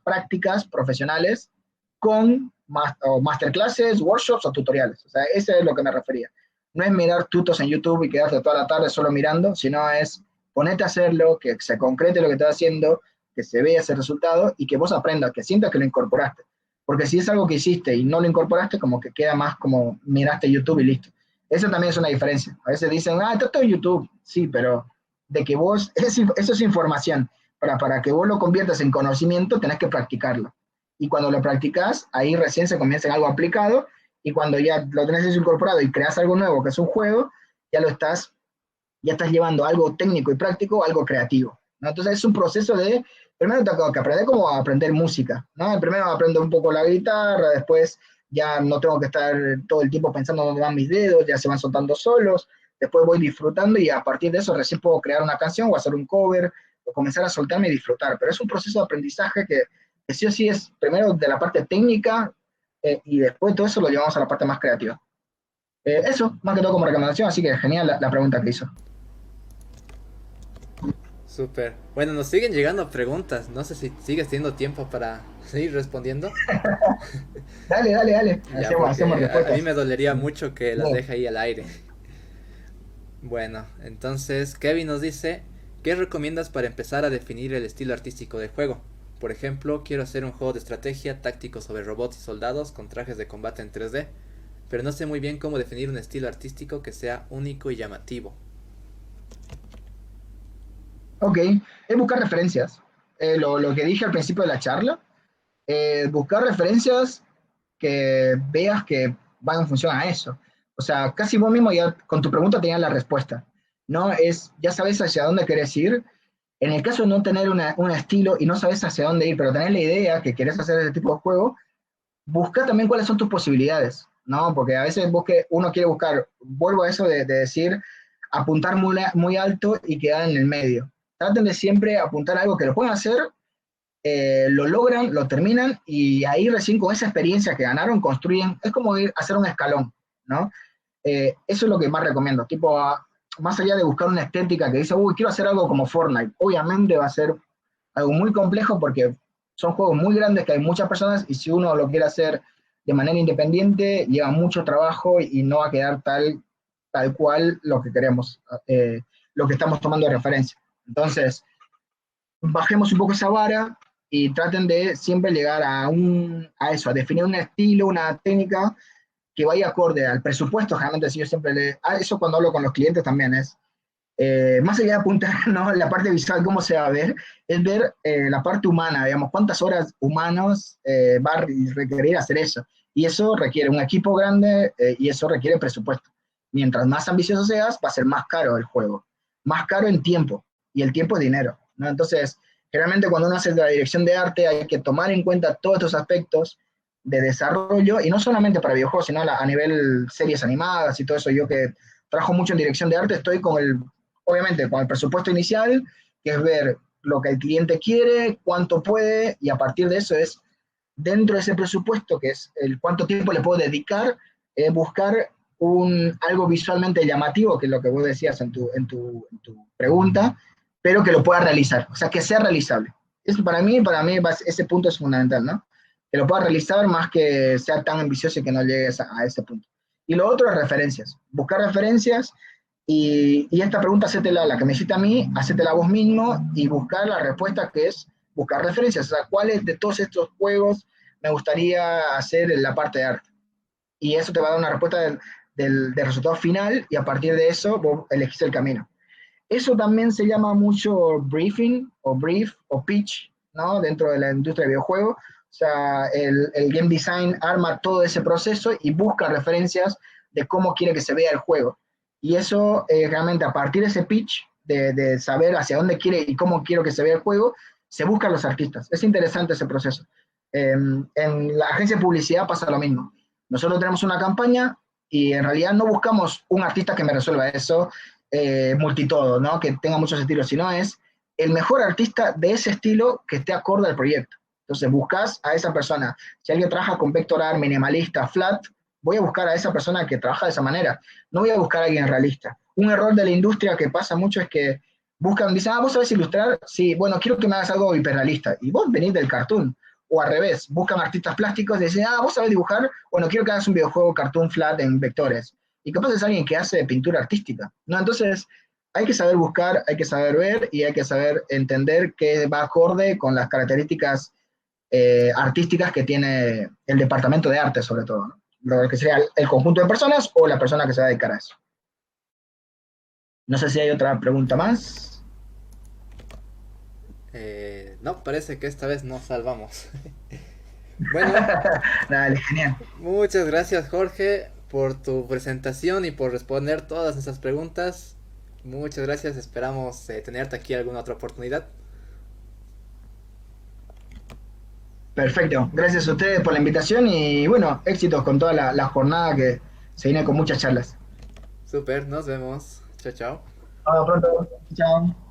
prácticas profesionales con o masterclasses, workshops o tutoriales. O sea, ese es lo que me refería. No es mirar tutos en YouTube y quedarte toda la tarde solo mirando, sino es ponerte a hacerlo, que se concrete lo que estás haciendo, que se vea ese resultado y que vos aprendas, que sientas que lo incorporaste. Porque si es algo que hiciste y no lo incorporaste, como que queda más como miraste YouTube y listo. Eso también es una diferencia. A veces dicen, ah, esto es YouTube. Sí, pero de que vos, eso es información. Para que vos lo conviertas en conocimiento, tenés que practicarlo. Y cuando lo practicas, ahí recién se comienza en algo aplicado, y cuando ya lo tenés eso incorporado y creas algo nuevo, que es un juego, ya estás llevando algo técnico y práctico, algo creativo, ¿no? Entonces es un proceso de, primero tengo que aprender como a aprender música, ¿no? Primero aprendo un poco la guitarra, después ya no tengo que estar todo el tiempo pensando dónde van mis dedos, ya se van soltando solos, después voy disfrutando y a partir de eso recién puedo crear una canción o hacer un cover o comenzar a soltarme y disfrutar. Pero es un proceso de aprendizaje que sí o sí es primero de la parte técnica y después todo eso lo llevamos a la parte más creativa. Eso, más que todo como recomendación, así que genial la pregunta que hizo. Súper. Bueno, nos siguen llegando preguntas. No sé si sigues teniendo tiempo para seguir respondiendo. Dale, dale, dale, Ya, porque hacemos a mí respuestas. me dolería mucho que las Bien. deje ahí al aire. Bueno, entonces Kevin nos dice, ¿qué recomiendas para empezar a definir el estilo artístico de juego? Por ejemplo, quiero hacer un juego de estrategia táctico sobre robots y soldados con trajes de combate en 3D, pero no sé muy bien cómo definir un estilo artístico que sea único y llamativo. Ok, es buscar referencias. Lo que dije al principio de la charla, buscar referencias que veas que van en función a eso. O sea, casi vos mismo ya con tu pregunta tenías la respuesta. No es, ya sabes hacia dónde querés ir. En el caso de no tener un estilo y no sabes hacia dónde ir, pero tenés la idea que querés hacer ese tipo de juego, busca también cuáles son tus posibilidades, ¿no? Porque a veces uno quiere buscar, vuelvo a eso de decir, apuntar muy alto y quedar en el medio. Traten de siempre apuntar a algo que lo puedan hacer, lo logran, lo terminan y ahí recién con esa experiencia que ganaron construyen, es como ir a hacer un escalón, ¿no? Eso es lo que más recomiendo, tipo, más allá de buscar una estética que dice, uy, quiero hacer algo como Fortnite, obviamente va a ser algo muy complejo porque son juegos muy grandes que hay muchas personas y si uno lo quiere hacer de manera independiente, lleva mucho trabajo y no va a quedar tal cual lo que queremos, lo que estamos tomando de referencia. Entonces, bajemos un poco esa vara y traten de siempre llegar a eso, a definir un estilo, una técnica que vaya acorde al presupuesto. Generalmente, si yo siempre eso cuando hablo con los clientes también es, más allá de apuntar, ¿no? La parte visual, cómo se va a ver, es ver la parte humana, digamos, cuántas horas humanos va a requerir hacer eso. Y eso requiere un equipo grande y eso requiere presupuesto. Mientras más ambicioso seas, va a ser más caro el juego, más caro en tiempo, y el tiempo es dinero, ¿no? Entonces, generalmente cuando uno hace la dirección de arte hay que tomar en cuenta todos estos aspectos de desarrollo, y no solamente para videojuegos, sino a nivel series animadas y todo eso. Yo que trabajo mucho en dirección de arte, estoy obviamente, con el presupuesto inicial, que es ver lo que el cliente quiere, cuánto puede, y a partir de eso dentro de ese presupuesto, que es el cuánto tiempo le puedo dedicar, buscar algo visualmente llamativo, que es lo que vos decías en tu pregunta, pero que lo pueda realizar, o sea, que sea realizable. Eso para mí ese punto es fundamental, ¿no? Que lo pueda realizar más que sea tan ambicioso y que no llegues a ese punto. Y lo otro es referencias, buscar referencias y esta pregunta, hacétela, la que me hiciste a mí, hacétela vos mismo y buscar la respuesta que es buscar referencias, o sea, cuáles de todos estos juegos me gustaría hacer en la parte de arte. Y eso te va a dar una respuesta del resultado final y a partir de eso vos elegís el camino. Eso también se llama mucho briefing o brief o pitch, ¿no? Dentro de la industria de videojuegos. O sea, el game design arma todo ese proceso y busca referencias de cómo quiere que se vea el juego. Y eso realmente a partir de ese pitch, de saber hacia dónde quiere y cómo quiero que se vea el juego, se buscan los artistas. Es interesante ese proceso. En la agencia de publicidad pasa lo mismo. Nosotros tenemos una campaña y en realidad no buscamos un artista que me resuelva eso, multitodo, ¿no? Que tenga muchos estilos, sino es el mejor artista de ese estilo que esté acorde al proyecto. Entonces buscas a esa persona. Si alguien trabaja con vectoral, minimalista, flat, voy a buscar a esa persona que trabaja de esa manera. No voy a buscar a alguien realista. Un error de la industria que pasa mucho es que buscan, dicen, vos sabés ilustrar, sí, bueno, quiero que me hagas algo hiperrealista. Y vos venís del cartoon. O al revés, buscan artistas plásticos y dicen, vos sabés dibujar, bueno, quiero que hagas un videojuego cartoon flat en vectores. Y capaz es alguien que hace pintura artística, ¿no? Entonces, hay que saber buscar, hay que saber ver y hay que saber entender qué va acorde con las características artísticas que tiene el departamento de arte, sobre todo, ¿no? Lo que sería el conjunto de personas o la persona que se va a dedicar a eso. No sé si hay otra pregunta más. No, parece que esta vez nos salvamos. Bueno, Dale, genial. muchas gracias Jorge por tu presentación y por responder todas esas preguntas. Muchas gracias, esperamos tenerte aquí alguna otra oportunidad. Perfecto, gracias a ustedes por la invitación y bueno, éxitos con toda la jornada que se viene con muchas charlas. Super, nos vemos. Chao, chao. Hasta pronto, chao.